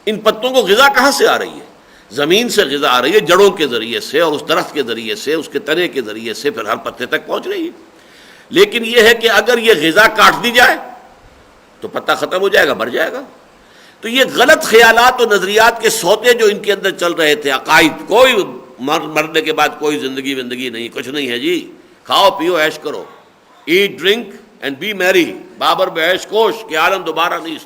ان پتوں کو غذا کہاں سے آ رہی ہے؟ زمین سے غذا آ رہی ہے، جڑوں کے ذریعے سے، اور اس درخت کے ذریعے سے، اس کے تنے کے ذریعے سے پھر ہر پتے تک پہنچ رہی ہے۔ لیکن یہ ہے کہ اگر یہ غذا کاٹ دی جائے تو پتہ ختم ہو جائے گا، مر جائے گا۔ تو یہ غلط خیالات اور نظریات کے سوتے جو ان کے اندر چل رہے تھے، عقائد، کوئی مرنے کے بعد کوئی زندگی نہیں، کچھ نہیں ہے جی، کھاؤ پیو عیش کرو، ایٹ ڈرنک اینڈ بی میری، بابر بعیش کوش کہ عالم دوبارہ نہیں۔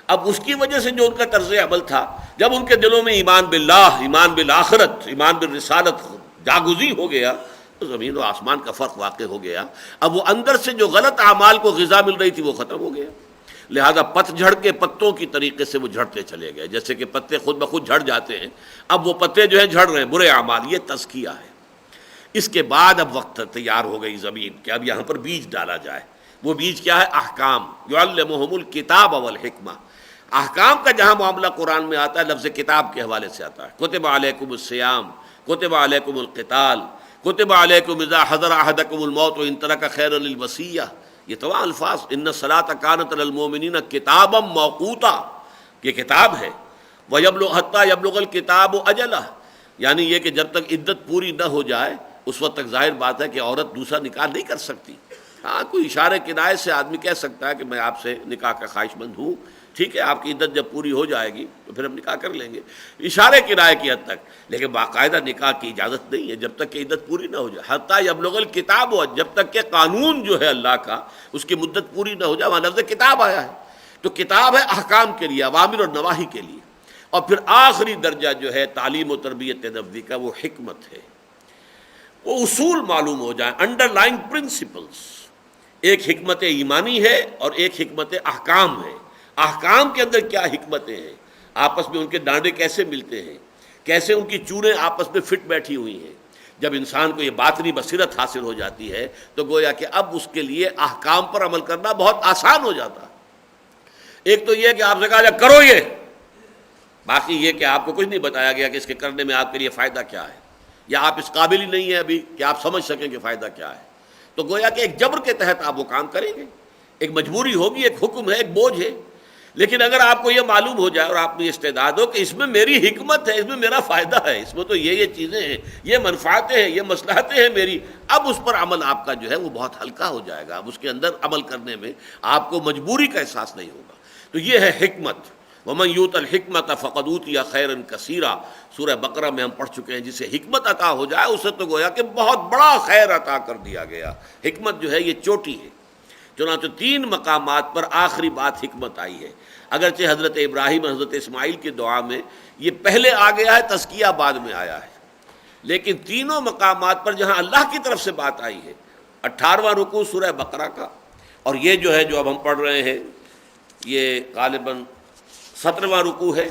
اب اس کی وجہ سے جو ان کا طرز عمل تھا، جب ان کے دلوں میں ایمان باللہ، ایمان بالآخرت، ایمان بالرسالت جاگزی ہو گیا تو زمین و آسمان کا فرق واقع ہو گیا۔ اب وہ اندر سے جو غلط اعمال کو غذا مل رہی تھی وہ ختم ہو گیا، لہذا پت جھڑ کے پتوں کی طریقے سے وہ جھڑتے چلے گئے، جیسے کہ پتے خود بخود جھڑ جاتے ہیں، اب وہ پتے جو ہیں جھڑ رہے ہیں، برے اعمال۔ یہ تزکیہ ہے۔ اس کے بعد اب وقت تیار ہو گئی زمین کہ اب یہاں پر بیج ڈالا جائے۔ وہ بیج کیا ہے؟ احکام، یعلمہم الکتاب والحکمہ۔ احکام کا جہاں معاملہ قرآن میں آتا ہے لفظ کتاب کے حوالے سے آتا ہے، کتب علیکم الصیام، کتب علیکم القتال، کتب علیکم اذا حضر احدکم الموت ان ترک خیرا للوصیہ۔ یہ تمام الفاظ، ان الصلاۃ کانت علی المؤمنین کتابا موقوتا، یہ کتاب ہے۔ وَيَبْلُغْ حَتَّى يَبْلُغَ الْكِتَابُ أَجَلَهُ، یعنی یہ کہ جب تک عدت پوری نہ ہو جائے اس وقت تک ظاہر بات ہے کہ عورت دوسرا نکاح نہیں کر سکتی۔ ہاں کوئی اشارے کنایے سے آدمی کہہ سکتا ہے کہ میں آپ سے نکاح کا خواہش مند ہوں، ٹھیک ہے آپ کی عدت جب پوری ہو جائے گی تو پھر ہم نکاح کر لیں گے، اشارے کنایے کی حد تک، لیکن باقاعدہ نکاح کی اجازت نہیں ہے جب تک کہ عدت پوری نہ ہو جائے۔ حتیٰ یبلغ الکتاب، جب تک کہ قانون جو ہے اللہ کا اس کی مدت پوری نہ ہو جائے، وہاں لفظ کتاب آیا ہے۔ تو کتاب ہے احکام کے لیے، اوامر اور نواہی کے لیے۔ اور پھر آخری درجہ جو ہے تعلیم و تربیت نبوی کا، وہ حکمت ہے، وہ اصول معلوم ہو جائیں، انڈر لائن پرنسپلس۔ ایک حکمت ایمانی ہے اور ایک حکمت احکام ہے۔ احکام کے اندر کیا حکمتیں ہیں، آپس میں ان کے ڈانڈے کیسے ملتے ہیں، کیسے ان کی چونیں آپس میں فٹ بیٹھی ہوئی ہیں۔ جب انسان کو یہ باطنی بصیرت حاصل ہو جاتی ہے تو گویا کہ اب اس کے لیے احکام پر عمل کرنا بہت آسان ہو جاتا ہے۔ ایک تو یہ کہ آپ سے کہا جائے کرو یہ، باقی یہ کہ آپ کو کچھ نہیں بتایا گیا کہ اس کے کرنے میں آپ کے لیے فائدہ کیا ہے، یا آپ اس قابل ہی نہیں ہیں ابھی کہ آپ سمجھ سکیں کہ فائدہ کیا ہے، تو گویا کہ ایک جبر کے تحت آپ وہ کام کریں گے، ایک مجبوری ہوگی، ایک حکم ہے، ایک بوجھ ہے۔ لیکن اگر آپ کو یہ معلوم ہو جائے اور آپ میں استعداد ہو کہ اس میں میری حکمت ہے، اس میں میرا فائدہ ہے، اس میں تو یہ چیزیں ہیں، یہ منفعتیں ہیں، یہ مصلحتیں ہیں میری، اب اس پر عمل آپ کا جو ہے وہ بہت ہلکا ہو جائے گا، اب اس کے اندر عمل کرنے میں آپ کو مجبوری کا احساس نہیں ہوگا۔ تو یہ ہے حکمت۔ وَمَنْ يُؤْتَ الْحِكْمَةَ فَقَدْ أُوتِيَ خَيْرًا كَثِيرًا، سورہ بقرہ میں ہم پڑھ چکے ہیں، جسے حکمت عطا ہو جائے اسے تو گویا کہ بہت بڑا خیر عطا کر دیا گیا۔ حکمت جو ہے یہ چوٹی ہے۔ چنانچہ 3 مقامات پر آخری بات حکمت آئی ہے، اگرچہ حضرت ابراہیم اور حضرت اسماعیل کی دعا میں یہ پہلے آ گیا ہے، تزکیہ بعد میں آیا ہے، لیکن تینوں مقامات پر جہاں اللہ کی طرف سے بات آئی ہے، 18واں رکوع سورہ بقرہ کا، اور یہ جو ہے جو اب ہم پڑھ رہے ہیں یہ غالباً 17واں رکوع ہے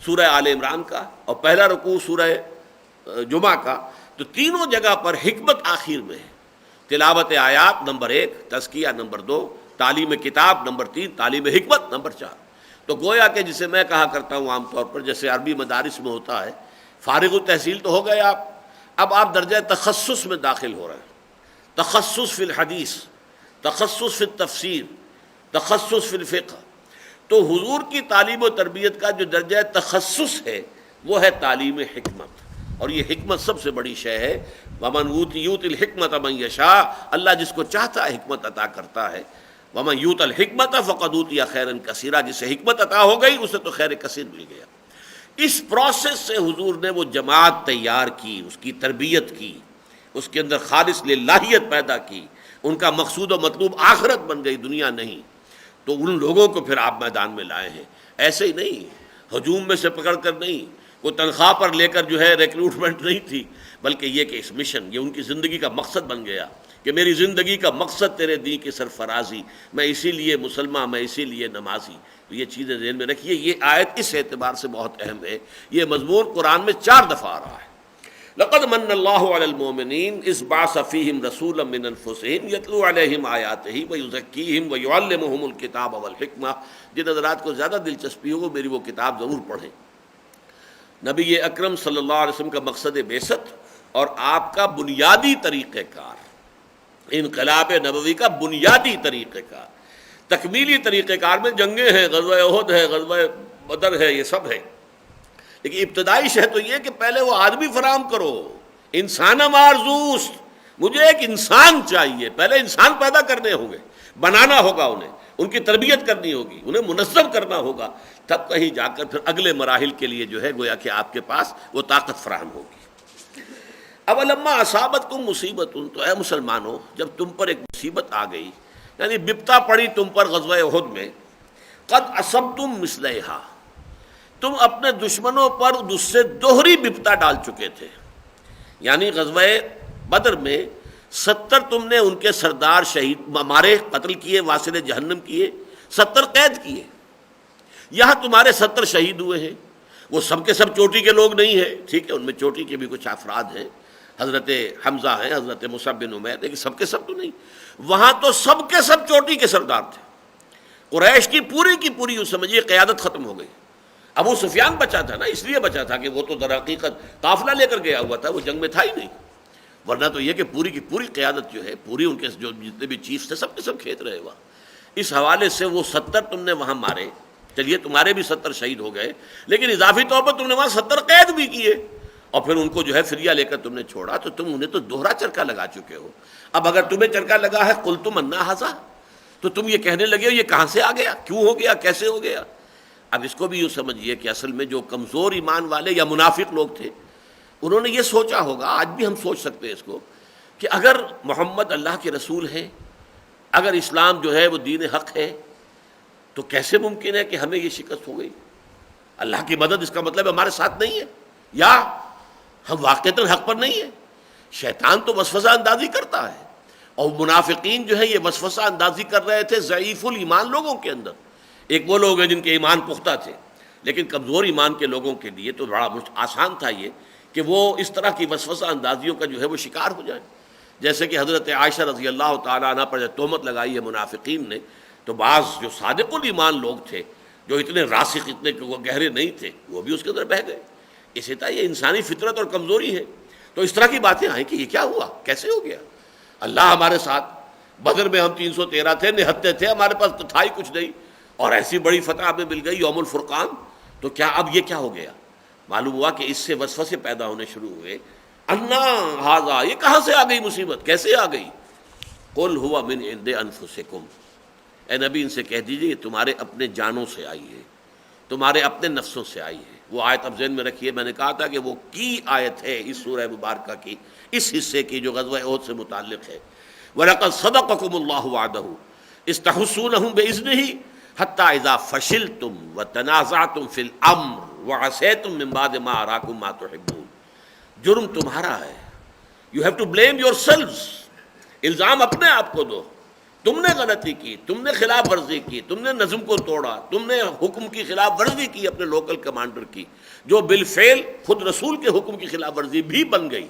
سورہ آل عمران کا، اور پہلا رکوع سورہ جمعہ کا، تو تینوں جگہ پر حکمت آخر میں ہے۔ تلاوت آیات نمبر 1، تزکیہ نمبر 2، تعلیم کتاب نمبر 3، تعلیم حکمت نمبر 4۔ تو گویا کہ جسے میں کہا کرتا ہوں عام طور پر، جیسے عربی مدارس میں ہوتا ہے، فارغ التحصیل تو ہو گئے آپ، اب آپ درجہ تخصص میں داخل ہو رہے ہیں، تخصص فی الحدیث، تخصص فی التفسیر، تخصص فی الفقہ۔ تو حضور کی تعلیم و تربیت کا جو درجہ تخصص ہے وہ ہے تعلیم حکمت، اور یہ حکمت سب سے بڑی شے ہے۔ وَمَنْ يُؤْتِ الْحِكْمَةَ مَنْ يَشَاءُ، اللہ جس کو چاہتا ہے حکمت عطا کرتا ہے۔ وَمَنْ يُؤْتَ الْحِكْمَةَ فَقَدْ أُوتِيَ خَيْرًا كَثِيرًا، جسے حکمت عطا ہو گئی اسے تو خیر کثیر مل گیا۔ اس پروسیس سے حضور نے وہ جماعت تیار کی، اس کی تربیت کی، اس کے اندر خالص للہیت پیدا کی، ان کا مقصود و مطلوب آخرت بن گئی، دنیا نہیں۔ تو ان لوگوں کو پھر آپ میدان میں لائے ہیں، ایسے ہی نہیں ہجوم میں سے پکڑ کر نہیں، کوئی تنخواہ پر لے کر جو ہے ریکروٹمنٹ نہیں تھی، بلکہ یہ کہ اس مشن، یہ ان کی زندگی کا مقصد بن گیا کہ میری زندگی کا مقصد تیرے دین کی سرفرازی، میں اسی لیے مسلمان، میں اسی لیے نمازی۔ تو یہ چیزیں ذہن میں رکھیے، یہ آیت اس اعتبار سے بہت اہم ہے، یہ مضمون قرآن میں 4 دفعہ آ رہا ہے۔ لقد من اللہ علی المؤمنین اذ بعث فیہم رسولا من انفسہم یتلو علیہم آیاتہ ویزکیہم ویعلمہم الکتاب والحکمہ۔ جن حضرات کو زیادہ دلچسپی ہو وہ میری وہ کتاب ضرور پڑھیں۔ نبی اکرم صلی اللہ علیہ وسلم کا مقصد بعثت اور آپ کا بنیادی طریقہ کار، انقلاب نبوی کا بنیادی طریقہ کار، تکمیلی طریقہ کار میں جنگیں ہیں، غزوہ احد ہے، غزوہ بدر ہے، یہ سب ہے، لیکن ابتدائی شے تو یہ کہ پہلے وہ آدمی فراہم کرو، انسان مارزوست، مجھے ایک انسان چاہیے، پہلے انسان پیدا کرنے ہوں گے، بنانا ہوگا انہیں، ان کی تربیت کرنی ہوگی، انہیں منظم کرنا ہوگا، تب کہیں جا کر پھر اگلے مراحل کے لیے جو ہے گویا کہ آپ کے پاس وہ طاقت فراہم ہوگی۔ اولما اصابتکم مصیبت، تو اے مسلمانوں جب تم پر ایک مصیبت آ گئی، یعنی بپتا پڑی تم پر غزوہ احد میں، قد اصبتم مثلہا، تم اپنے دشمنوں پر اس سے دوہری بپتا ڈال چکے تھے، یعنی غزوہ بدر میں 70 تم نے ان کے سردار شہید مارے، قتل کیے، واصل جہنم کیے، 70 قید کیے، یہاں تمہارے 70 شہید ہوئے ہیں۔ وہ سب کے سب چوٹی کے لوگ نہیں ہیں، ٹھیک ہے، ان میں چوٹی کے بھی کچھ افراد ہیں، حضرت حمزہ ہیں، حضرت مصعب بن عمیر، لیکن سب کے سب تو نہیں۔ وہاں تو سب کے سب چوٹی کے سردار تھے، قریش کی پوری یوں سمجھیے قیادت ختم ہو گئی۔ ابو سفیان بچا تھا نا، اس لیے بچا تھا کہ وہ تو در حقیقت قافلہ لے کر گیا ہوا تھا، وہ جنگ میں تھا ہی نہیں، ورنہ تو یہ کہ پوری کی پوری قیادت جو ہے، پوری ان کے جو جتنے بھی چیفز تھے سب کے سب کھیت رہے وہاں۔ اس حوالے سے وہ 70 تم نے وہاں مارے، چلیے تمہارے بھی 70 شہید ہو گئے، لیکن اضافی طور پر تم نے وہاں 70 قید بھی کیے، اور پھر ان کو جو ہے فریہ لے کر تم نے چھوڑا، تو تم انہیں تو دوہرا چرکا لگا چکے ہو۔ اب اگر تمہیں چرکا لگا ہے قلتم انا ھذا، تو تم یہ کہنے لگے ہو یہ کہاں سے آ گیا، کیوں ہو گیا، کیسے ہو گیا۔ اب اس کو بھی یوں سمجھیے کہ اصل میں جو کمزور ایمان والے یا منافق لوگ تھے، انہوں نے یہ سوچا ہوگا، آج بھی ہم سوچ سکتے ہیں اس کو، کہ اگر محمد اللہ کے رسول ہیں، اگر اسلام جو ہے وہ دین حق ہے، تو کیسے ممکن ہے کہ ہمیں یہ شکست ہو گئی؟ اللہ کی مدد اس کا مطلب ہمارے ساتھ نہیں ہے، یا ہم واقعتاً حق پر نہیں ہیں۔ شیطان تو وسوسہ اندازی کرتا ہے، اور منافقین جو ہے یہ وسوسہ اندازی کر رہے تھے ضعیف الایمان لوگوں کے اندر۔ ایک وہ لوگ ہیں جن کے ایمان پختہ تھے، لیکن کمزور ایمان کے لوگوں کے لیے تو بڑا آسان تھا یہ کہ وہ اس طرح کی وسوسہ اندازیوں کا جو ہے وہ شکار ہو جائیں۔ جیسے کہ حضرت عائشہ رضی اللہ تعالیٰ عنہ پر جب تہمت لگائی ہے منافقین نے، تو بعض جو صادق الایمان لوگ تھے، جو اتنے راسخ، اتنے وہ گہرے نہیں تھے، وہ بھی اس کے اندر بہہ گئے۔ اسی طرح یہ انسانی فطرت اور کمزوری ہے، تو اس طرح کی باتیں آئیں کہ یہ کیا ہوا، کیسے ہو گیا، اللہ ہمارے ساتھ، بدر میں ہم 313 تھے، نہتے تھے، ہمارے پاس تو تھا ہی کچھ نہیں، اور ایسی بڑی فتح ہمیں مل گئی یوم الفرقان، تو کیا اب یہ کیا ہو گیا؟ معلوم ہوا کہ اس سے وسوسے پیدا ہونے شروع ہوئے، انا ھذا، یہ کہاں سے آ گئی مصیبت، کیسے آ گئی؟ قل ھو من عند انفسکم، اے نبی ان سے کہہ دیجیے یہ تمہارے اپنے جانوں سے آئی ہے، تمہارے اپنے نفسوں سے آئی ہے۔ وہ آیت اب ذہن میں رکھیے، میں نے کہا تھا کہ وہ کی آیت ہے اس سورہ مبارکہ کی، اس حصے کی جو غزوہ احد سے متعلق ہے۔ وَلَقَدْ صَدَقَكُمُ اللَّهُ وَعْدَهُ، استحسونہم بإذنہ حتی اذا فشلتم وتنازعتم فی الامر وعصیتم من بعد ما اراکم ما تحبون. جرم تمہارا ہے. You have to blame yourselves. الزام اپنے آپ کو دو. تم نے غلطی کی, تم نے خلاف ورزی کی, تم نے نظم کو توڑا, تم نے حکم کی خلاف ورزی کی اپنے لوکل کمانڈر کی, جو بالفعل خود رسول کے حکم کی خلاف ورزی بھی بن گئی.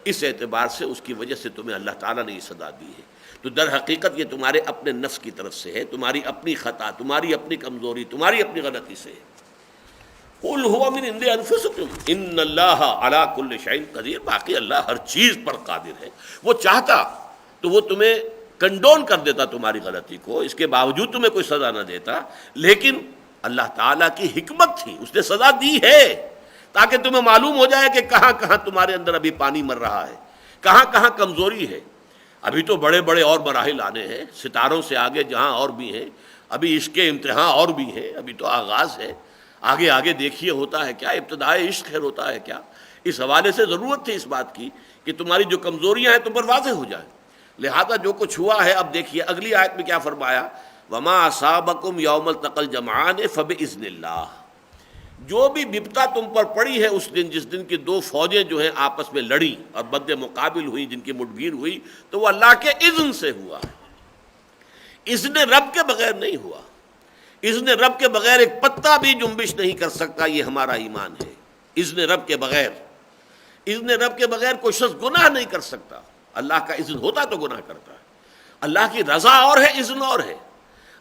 اس اعتبار سے اس کی وجہ سے تمہیں اللہ تعالیٰ نے یہ سزا دی ہے. تو در حقیقت یہ تمہارے اپنے نفس کی طرف سے ہے, تمہاری اپنی خطا, تمہاری اپنی کمزوری, تمہاری اپنی غلطی سے ہے. قُلْ هُوَ مِنْ عِنْدِ أَنفُسِكُمْ إِنَّ اللَّهَ عَلَىٰ كُلِّ شَيْءٍ قَدِيرٌ. باقی اللہ ہر چیز پر قادر ہے. وہ چاہتا تو وہ تمہیں کنڈون کر دیتا تمہاری غلطی کو, اس کے باوجود تمہیں کوئی سزا نہ دیتا. لیکن اللہ تعالیٰ کی حکمت تھی, اس نے سزا دی ہے تاکہ تمہیں معلوم ہو جائے کہ کہاں کہاں تمہارے اندر ابھی پانی مر رہا ہے, کہاں کہاں کمزوری ہے. ابھی تو بڑے بڑے اور مراحل آنے ہیں, ستاروں سے آگے جہاں اور بھی ہیں, ابھی عشق کے امتحان اور بھی ہیں, ابھی تو آغاز ہے. آگے آگے دیکھیے ہوتا ہے کیا, ابتدائے عشق خیر ہوتا ہے کیا. اس حوالے سے ضرورت تھی اس بات کی کہ تمہاری جو کمزوریاں ہیں تم پر واضح ہو جائیں. لہذا جو کچھ ہوا ہے, اب دیکھیے اگلی آیت میں کیا فرمایا, وما اصابکم یوم التقى الجمعان فباذن اللہ. جو بھی بپتا تم پر پڑی ہے اس دن, جس دن کی دو فوجیں جو ہیں آپس میں لڑیں اور بد مقابل ہوئی, جن کی مٹ بھیڑ ہوئی, تو وہ اللہ کے اذن سے ہوا. اذن رب کے بغیر نہیں ہوا. اذن رب کے بغیر ایک پتا بھی جنبش نہیں کر سکتا. یہ ہمارا ایمان ہے. اذن رب کے بغیر, اذن رب کے بغیر کوئی شخص گناہ نہیں کر سکتا. اللہ کا اذن ہوتا تو گناہ کرتا ہے. اللہ کی رضا اور ہے, اذن اور ہے.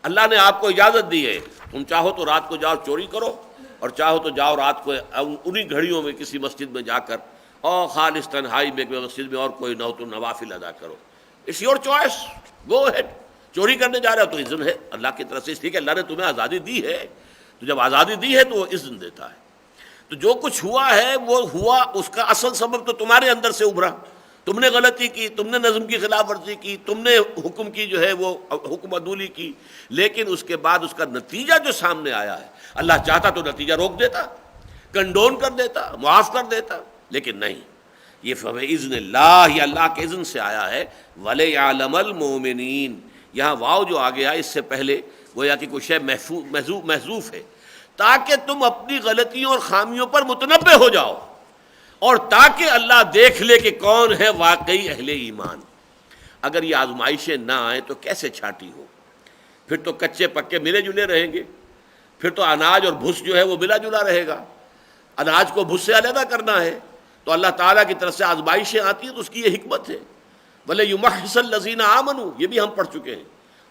اللہ نے آپ کو اجازت دی ہے, تم چاہو تو رات کو جاؤ چوری کرو, اور چاہو تو جاؤ رات کو انہی گھڑیوں میں کسی مسجد میں جا کر اور خالص تنہائی میں مسجد میں اور کوئی نہ ہو تو نوافل ادا کرو. It's your choice, go ahead. چوری کرنے جا رہے ہو تو اذن ہے اللہ کی طرف سے, اس لیے کہ اللہ نے تمہیں آزادی دی ہے. تو جب آزادی دی ہے تو وہ اذن دیتا ہے. تو جو کچھ ہوا ہے وہ ہوا, اس کا اصل سبب تو تمہارے اندر سے ابھرا. تم نے غلطی کی, تم نے نظم کی خلاف ورزی کی, تم نے حکم کی جو ہے وہ حکم عدولی کی. لیکن اس کے بعد اس کا نتیجہ جو سامنے آیا ہے, اللہ چاہتا تو نتیجہ روک دیتا, کنڈون کر دیتا, معاف کر دیتا, لیکن نہیں. یہ فباذن اللہ, یہ اللہ کے اذن سے آیا ہے. وَلِيَعْلَمَ الْمُؤْمِنِينَ. یہاں واو جو آ گیا اس سے پہلے گویا کہ کوئی شے محذوف ہے, تاکہ تم اپنی غلطیوں اور خامیوں پر متنبہ ہو جاؤ, اور تاکہ اللہ دیکھ لے کہ کون ہے واقعی اہل ایمان. اگر یہ آزمائشیں نہ آئیں تو کیسے چھانٹی ہو؟ پھر تو کچے پکے ملے جلے رہیں گے, پھر تو اناج اور بھس جو ہے وہ ملا جلا رہے گا. اناج کو بھس سے علیحدہ کرنا ہے تو اللہ تعالیٰ کی طرف سے آزمائشیں آتی ہیں, تو اس کی یہ حکمت ہے. وَلِيُمَحِّصَ الَّذِينَ آمَنُوا, یہ بھی ہم پڑھ چکے ہیں.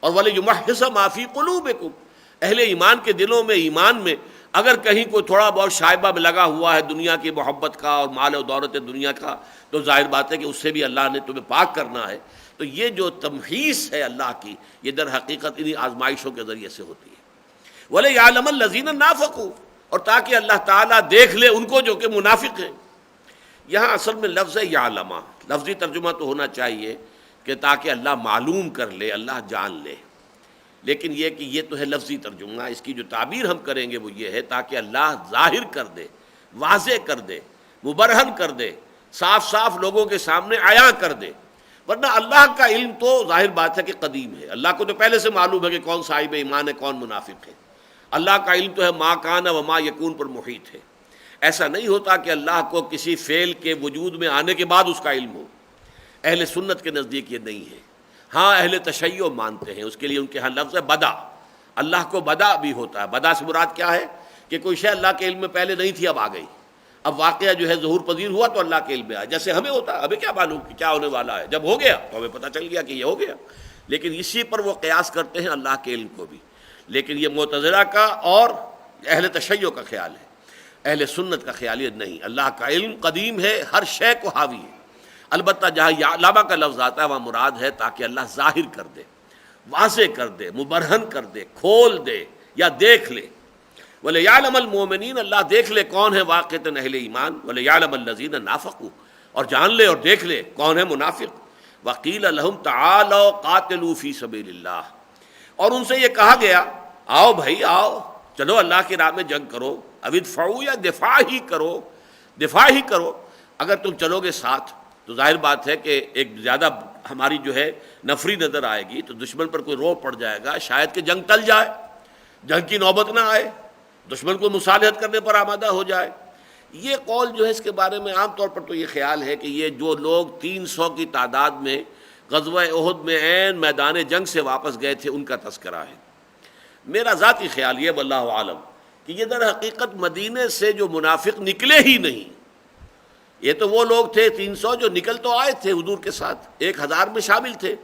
اور وَلِيُمَحِّصَ مَا فِي قُلُوبِكُمْ, اہل ایمان کے دلوں میں, ایمان میں اگر کہیں کوئی تھوڑا بہت شائبہ میں لگا ہوا ہے دنیا کی محبت کا اور مال و دولت دنیا کا, تو ظاہر بات ہے کہ اس سے بھی اللہ نے تمہیں پاک کرنا ہے. تو یہ جو تمحیص ہے اللہ کی, یہ در حقیقت انہی آزمائشوں کے ذریعے سے ہوتی ہے. وَلِيَعْلَمَ الَّذِينَ نَافَقُوا, اور تاکہ اللہ تعالیٰ دیکھ لے ان کو جو کہ منافق ہیں. یہاں اصل میں لفظ ہے یعلمہ, لفظی ترجمہ تو ہونا چاہیے کہ تاکہ اللہ معلوم کر لے, اللہ جان لے. لیکن یہ کہ یہ تو ہے لفظی ترجمہ, اس کی جو تعبیر ہم کریں گے وہ یہ ہے تاکہ اللہ ظاہر کر دے, واضح کر دے, مبرہن کر دے, صاف صاف لوگوں کے سامنے عیاں کر دے. ورنہ اللہ کا علم تو ظاہر بات ہے کہ قدیم ہے. اللہ کو تو پہلے سے معلوم ہے کہ کون صاحب ایمان ہے, کون منافق ہے. اللہ کا علم تو ہے ما کان و ما یکون پر محیط ہے. ایسا نہیں ہوتا کہ اللہ کو کسی فعل کے وجود میں آنے کے بعد اس کا علم ہو. اہل سنت کے نزدیک یہ نہیں ہے. ہاں اہل تشیع مانتے ہیں, اس کے لیے ان کے ہاں لفظ ہے بدا. اللہ کو بدا بھی ہوتا ہے. بدا سے مراد کیا ہے کہ کوئی شے اللہ کے علم میں پہلے نہیں تھی, اب آ گئی. اب واقعہ جو ہے ظہور پذیر ہوا تو اللہ کے علم میں آیا. جیسے ہمیں ہوتا ہے, ہمیں کیا معلوم کہ کیا ہونے والا ہے, جب ہو گیا تو ہمیں پتہ چل گیا کہ یہ ہو گیا. لیکن اسی پر وہ قیاس کرتے ہیں اللہ کے علم کو بھی. لیکن یہ معتزلہ کا اور اہل تشیع کا خیال ہے. اہل سنت کا خیال یہ نہیں. اللہ کا علم قدیم ہے, ہر شے کو حاوی ہے. البتہ جہاں یعلم کا لفظ آتا ہے وہاں مراد ہے تاکہ اللہ ظاہر کر دے, واضح کر دے, مبرہن کر دے, کھول دے یا دیکھ لے. وَلِيَعْلَمَ الْمُؤْمِنِينَ, اللہ دیکھ لے کون ہے واقعتاً اہل ایمان. وَلِيَعْلَمَ الَّذِينَ نَافَقُوا, اور جان لے اور دیکھ لے کون ہے منافق. وَقِيلَ لَهُمْ تَعَالَوْا قَاتِلُوا فِي سَبِيلِ اللَّهِ, اور ان سے یہ کہا گیا آؤ بھائی آؤ, چلو اللہ کی راہ میں جنگ کرو. اب ادفعوا, یا دفاع ہی کرو, دفاع ہی کرو. اگر تم چلو گے ساتھ تو ظاہر بات ہے کہ ایک زیادہ ہماری جو ہے نفری نظر آئے گی تو دشمن پر کوئی روب پڑ جائے گا، شاید کہ جنگ ٹل جائے، جنگ کی نوبت نہ آئے، دشمن کو مصالحت کرنے پر آمادہ ہو جائے۔ یہ قول جو ہے اس کے بارے میں عام طور پر تو یہ خیال ہے کہ یہ جو لوگ 300 کی تعداد میں غزوہ احد میں عین میدان جنگ سے واپس گئے تھے ان کا تذکرہ ہے۔ میرا ذاتی خیال یہ واللہ عالم کہ یہ در حقیقت مدینے سے جو منافق نکلے ہی نہیں، یہ تو وہ لوگ تھے 300 جو نکل تو آئے تھے حضور کے ساتھ، 1000 میں شامل تھے،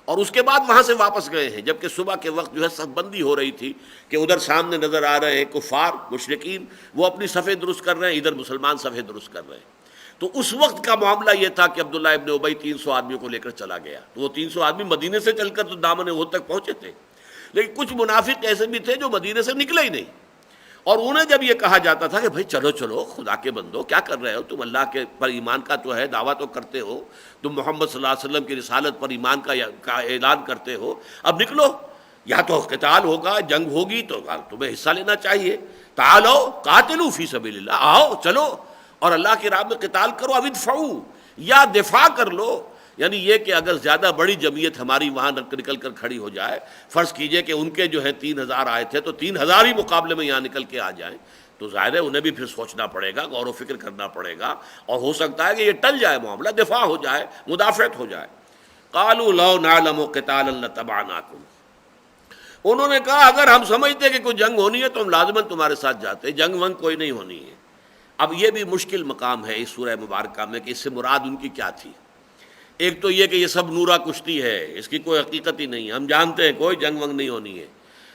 اور اس کے بعد وہاں سے واپس گئے ہیں، جبکہ صبح کے وقت جو ہے صف بندی ہو رہی تھی کہ ادھر سامنے نظر آ رہے ہیں کفار مشرکین، وہ اپنی صفیں درست کر رہے ہیں، ادھر مسلمان صفیں درست کر رہے ہیں۔ تو اس وقت کا معاملہ یہ تھا کہ عبداللہ ابن ابی 300 آدمیوں کو لے کر چلا گیا، تو وہ 300 آدمی مدینے سے چل کر تو دامن احد تک پہنچے تھے، لیکن کچھ منافق ایسے بھی تھے جو مدینے سے نکلے ہی نہیں، اور انہیں جب یہ کہا جاتا تھا کہ بھائی چلو چلو خدا کے بندو کیا کر رہے ہو تم، اللہ کے پر ایمان کا تو ہے دعویٰ تو کرتے ہو، تم محمد صلی اللہ علیہ وسلم کی رسالت پر ایمان کا اعلان کرتے ہو، اب نکلو، یا تو قتال ہوگا، جنگ ہوگی تو تمہیں حصہ لینا چاہیے، تعالو قاتلوا فی سبیل اللہ، آؤ چلو اور اللہ کی راہ میں قتال کرو، او ادفعوا، یا دفاع کر لو۔ یعنی یہ کہ اگر زیادہ بڑی جمعیت ہماری وہاں نکل کر کھڑی ہو جائے، فرض کیجئے کہ ان کے جو ہے 3000 آئے تھے تو 3000 ہی مقابلے میں یہاں نکل کے آ جائیں، تو ظاہر ہے انہیں بھی پھر سوچنا پڑے گا، غور و فکر کرنا پڑے گا، اور ہو سکتا ہے کہ یہ ٹل جائے معاملہ، دفاع ہو جائے، مدافعت ہو جائے۔ قالوا لو نعلم قتالا لتبعناکم، انہوں نے کہا اگر ہم سمجھتے کہ کوئی جنگ ہونی ہے تو ہم لازماً تمہارے ساتھ جاتے، جنگ ونگ کوئی نہیں ہونی ہے۔ اب یہ بھی مشکل مقام ہے اس سورہ مبارکہ میں کہ اس سے مراد ان کی کیا تھی۔ ایک تو یہ کہ یہ سب نورا کشتی ہے، اس کی کوئی حقیقت ہی نہیں ہے، ہم جانتے ہیں کوئی جنگ ونگ نہیں ہونی ہے،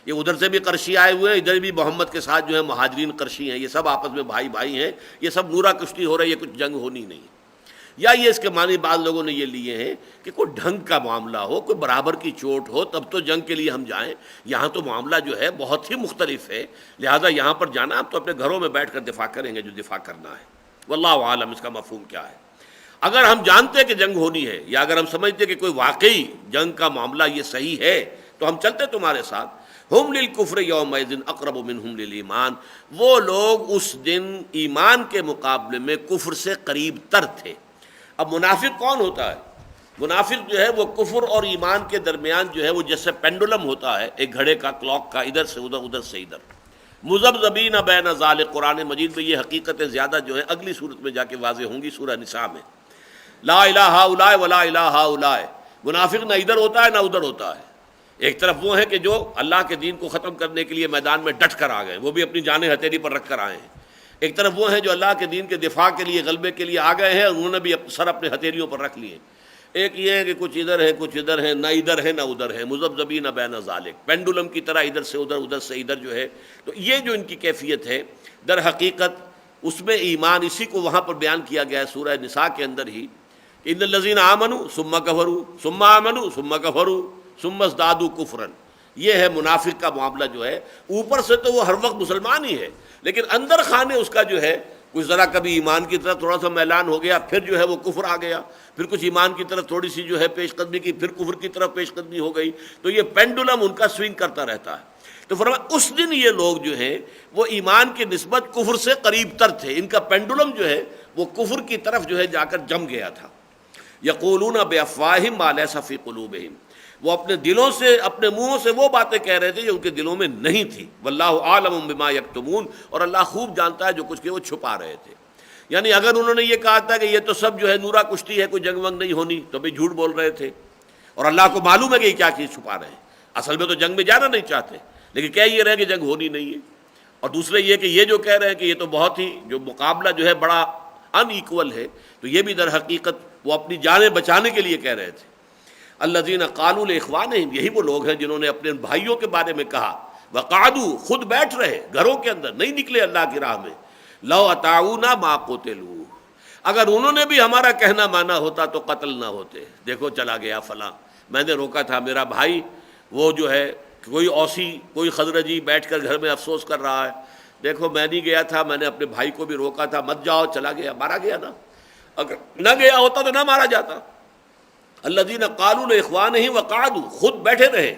یہ ادھر سے بھی قرشی آئے ہوئے ہیں، ادھر بھی محمد کے ساتھ جو ہے مہاجرین قرشی ہیں، یہ سب آپس میں بھائی بھائی ہیں، یہ سب نورا کشتی ہو رہی ہے، کچھ جنگ ہونی نہیں۔ یا یہ اس کے معنی بعض لوگوں نے یہ لیے ہیں کہ کوئی ڈھنگ کا معاملہ ہو، کوئی برابر کی چوٹ ہو تب تو جنگ کے لیے ہم جائیں، یہاں تو معاملہ جو ہے بہت ہی مختلف ہے، لہٰذا یہاں پر جانا آپ تو اپنے گھروں میں بیٹھ کر دفاع کریں گے جو دفاع کرنا ہے۔ واللہ عالم اس کا مفہوم کیا ہے۔ اگر ہم جانتے کہ جنگ ہونی ہے، یا اگر ہم سمجھتے کہ کوئی واقعی جنگ کا معاملہ یہ صحیح ہے تو ہم چلتے تمہارے ساتھ۔ ہم للکفر یومئذ اقرب منہم للایمان، وہ لوگ اس دن ایمان کے مقابلے میں کفر سے قریب تر تھے۔ اب منافق کون ہوتا ہے؟ منافق جو ہے وہ کفر اور ایمان کے درمیان جو ہے وہ جیسے پینڈولم ہوتا ہے ایک گھڑے کا، کلاک کا، ادھر سے ادھر ادھر سے ادھر، مذبذبین بین ذالک۔ قرآن مجید میں یہ حقیقتیں زیادہ جو ہے اگلی صورت میں جا کے واضح ہوں گی، سورہ نساء میں۔ لا الہ ہؤلاء ولا الہ ہؤلاء، منافق نہ ادھر ہوتا ہے نہ ادھر ہوتا ہے۔ ایک طرف وہ ہیں کہ جو اللہ کے دین کو ختم کرنے کے لیے میدان میں ڈٹ کر آ گئے، وہ بھی اپنی جانیں ہتھیلی پر رکھ کر آئے ہیں۔ ایک طرف وہ ہیں جو اللہ کے دین کے دفاع کے لیے، غلبے کے لیے آ گئے ہیں، اور انہوں نے بھی سر اپنے ہتھیلیوں پر رکھ لیے۔ ایک یہ ہے کہ کچھ ادھر ہے کچھ ادھر ہے، نہ ادھر ہے نہ ادھر ہے، مذبذبین بین ذالک، پینڈولم کی طرح ادھر سے ادھر، ادھر سے ادھر جو ہے۔ تو یہ جو ان کی کیفیت ہے در حقیقت اس میں ایمان، اسی کو وہاں پر بیان کیا گیا ہے سورہ نساء کے اندر ہی، ان الذین آمنوا ثم کفروا ثم آمنوا ثم کفروا ثم ازدادوا کفرا۔ یہ ہے منافق کا معاملہ جو ہے، اوپر سے تو وہ ہر وقت مسلمان ہی ہے، لیکن اندر خانے اس کا جو ہے کچھ ذرا کبھی ایمان کی طرف تھوڑا سا میلان ہو گیا، پھر جو ہے وہ کفر آ گیا، پھر کچھ ایمان کی طرف تھوڑی سی جو ہے پیش قدمی کی، پھر کفر کی طرف پیش قدمی ہو گئی، تو یہ پینڈولم ان کا سوئنگ کرتا رہتا ہے۔ تو فرمایا اس دن یہ لوگ جو ہیں وہ ایمان کی نسبت کفر سے قریب تر تھے، ان کا پینڈولم جو ہے وہ کفر کی طرف جو ہے جا کر جم گیا تھا۔ یقولون بافواہہم ما لیس فی قلوبہم، وہ اپنے دلوں سے، اپنے منہوں سے وہ باتیں کہہ رہے تھے جو ان کے دلوں میں نہیں تھی۔ واللہ عالم بما یکتمون، اور اللہ خوب جانتا ہے جو کچھ کہ وہ چھپا رہے تھے۔ یعنی اگر انہوں نے یہ کہا تھا کہ یہ تو سب جو ہے نورا کشتی ہے، کوئی جنگ ونگ نہیں ہونی، تو بھی جھوٹ بول رہے تھے، اور اللہ کو معلوم ہے کہ یہ کیا چیز چھپا رہے ہیں، اصل میں تو جنگ میں جانا نہیں چاہتے، لیکن کہہ یہ رہے کہ جنگ ہونی نہیں ہے۔ اور دوسرے یہ کہ یہ جو کہہ رہے ہیں کہ یہ تو بہت ہی جو مقابلہ جو ہے بڑا ان ایکول ہے، تو یہ بھی در حقیقت وہ اپنی جانیں بچانے کے لیے کہہ رہے تھے۔ الذین قالوا لاخوانہم، یہی وہ لوگ ہیں جنہوں نے اپنے بھائیوں کے بارے میں کہا، وقعدوا، خود بیٹھ رہے گھروں کے اندر، نہیں نکلے اللہ کی راہ میں، لو اطاعونا ما قتلوا، اگر انہوں نے بھی ہمارا کہنا مانا ہوتا تو قتل نہ ہوتے۔ دیکھو چلا گیا فلاں، میں نے روکا تھا، میرا بھائی وہ جو ہے کوئی اوسی کوئی خزرجی بیٹھ کر گھر میں افسوس کر رہا ہے، دیکھو میں نہیں گیا تھا، میں نے اپنے بھائی کو بھی روکا تھا، مت جاؤ، چلا گیا، مارا گیا نا، اگر نہ گیا ہوتا تو نہ مارا جاتا۔ الذین قالوا لاخوانہم وقعدوا، خود بیٹھے رہے،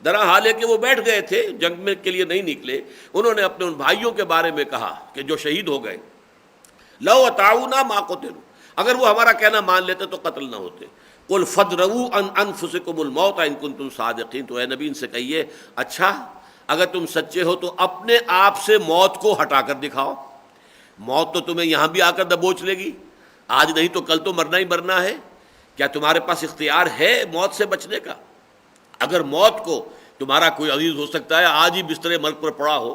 درا حال ہے کہ وہ بیٹھ گئے تھے، جنگ میں کے لیے نہیں نکلے، انہوں نے اپنے ان بھائیوں کے بارے میں کہا کہ جو شہید ہو گئے، لو اطاعونا ما قتلوا، اگر وہ ہمارا کہنا مان لیتے تو قتل نہ ہوتے۔ قل فادرؤوا عن انفسکم الموت ان کنتم صادقین، تو اے نبی ان سے کہیے اچھا اگر تم سچے ہو تو اپنے آپ سے موت کو ہٹا کر دکھاؤ. موت تو تمہیں یہاں بھی آ کر دبوچ لے گی، آج نہیں تو کل تو مرنا ہی مرنا ہے. کیا تمہارے پاس اختیار ہے موت سے بچنے کا؟ اگر موت کو تمہارا کوئی عزیز ہو سکتا ہے آج ہی بستر مرگ پر پڑا ہو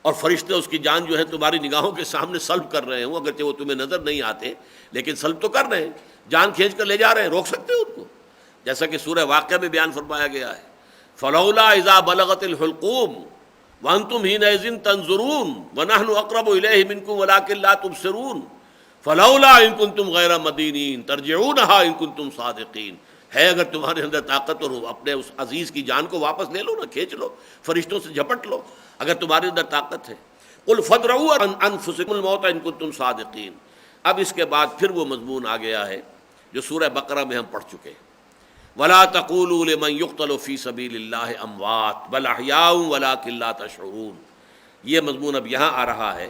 اور فرشتے اس کی جان جو ہے تمہاری نگاہوں کے سامنے سلب کر رہے ہوں، اگرچہ وہ تمہیں نظر نہیں آتے لیکن سلب تو کر رہے ہیں، جان کھینچ کر لے جا رہے ہیں، روک سکتے ہو ان کو؟ جیسا کہ سورہ واقعہ میں بیان فرمایا گیا ہے فلولا اذا بلغت الحلقوم وانتم حينئذ تنظرون ونحن اقرب اليه منكم ولكن لا تبصرون فلولا ان کنتم غیر مدینین ترجعونها ان کنتم صادقین. ہے اگر تمہارے اندر طاقت اور اپنے اس عزیز کی جان کو واپس لے لو نا، کھینچ لو، فرشتوں سے جھپٹ لو اگر تمہارے اندر طاقت ہے. قل فادرؤوا عن انفسکم الموت ان کنتم صادقین. اب اس کے بعد پھر وہ مضمون آ گیا ہے جو سورہ بقرہ میں ہم پڑھ چکے، ولا تقولوا لمن يقتل في سبيل الله اموات بل احياء ولكن لا تشعرون. یہ مضمون اب یہاں آ رہا ہے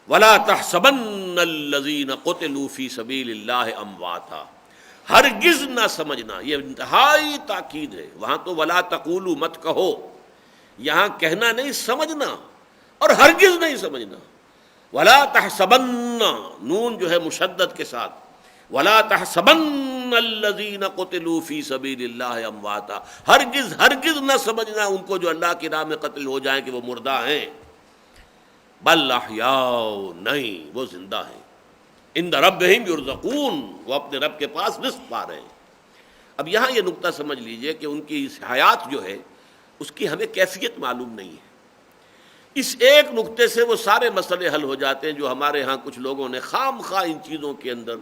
ولا تحسبن الذين قتلوا في سبيل الله امواتا. ہرگز نہ سمجھنا، یہ انتہائی تاکید ہے. وہاں تو ولا تقولوا مت کہو، یہاں کہنا نہیں سمجھنا، اور ہرگز نہیں سمجھنا. ولا تحسبن، نون جو ہے مشدد کے ساتھ، ولا تحسبن الذين قتلوا في سبيل الله امواتا. ہرگز ہرگز نہ سمجھنا ان کو جو اللہ کی راہ میں قتل ہو جائیں کہ وہ مردہ ہیں. بل احیاء، نہیں وہ زندہ ہیں. عند ربہم یرزقون، وہ اپنے رب کے پاس رزق پا رہے ہیں. اب یہاں یہ نقطہ سمجھ لیجئے کہ ان کی اس حیات جو ہے اس کی ہمیں کیفیت معلوم نہیں ہے. اس ایک نقطے سے وہ سارے مسئلے حل ہو جاتے ہیں جو ہمارے ہاں کچھ لوگوں نے خام خواہ ان چیزوں کے اندر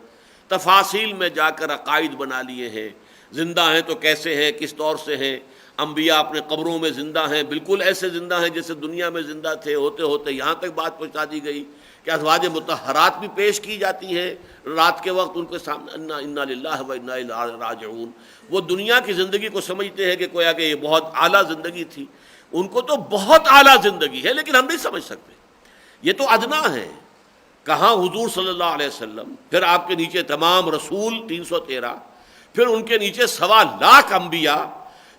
تفاصیل میں جا کر عقائد بنا لیے ہیں. زندہ ہیں تو کیسے ہیں، کس طور سے ہیں؟ انبیاء اپنے قبروں میں زندہ ہیں، بالکل ایسے زندہ ہیں جیسے دنیا میں زندہ تھے. ہوتے ہوتے یہاں تک بات پہنچا دی گئی کہ ازواج مطہرات بھی پیش کی جاتی ہیں رات کے وقت ان کے سامنے. انا للہ و انا الیہ راجعون. وہ دنیا کی زندگی کو سمجھتے ہیں کہ گویا کہ یہ بہت اعلیٰ زندگی تھی. ان کو تو بہت اعلیٰ زندگی ہے لیکن ہم نہیں سمجھ سکتے. یہ تو ادنا ہے. کہاں حضور صلی اللہ علیہ وسلم، پھر آپ کے نیچے تمام رسول 313، پھر ان کے نیچے 1.25 انبیاء،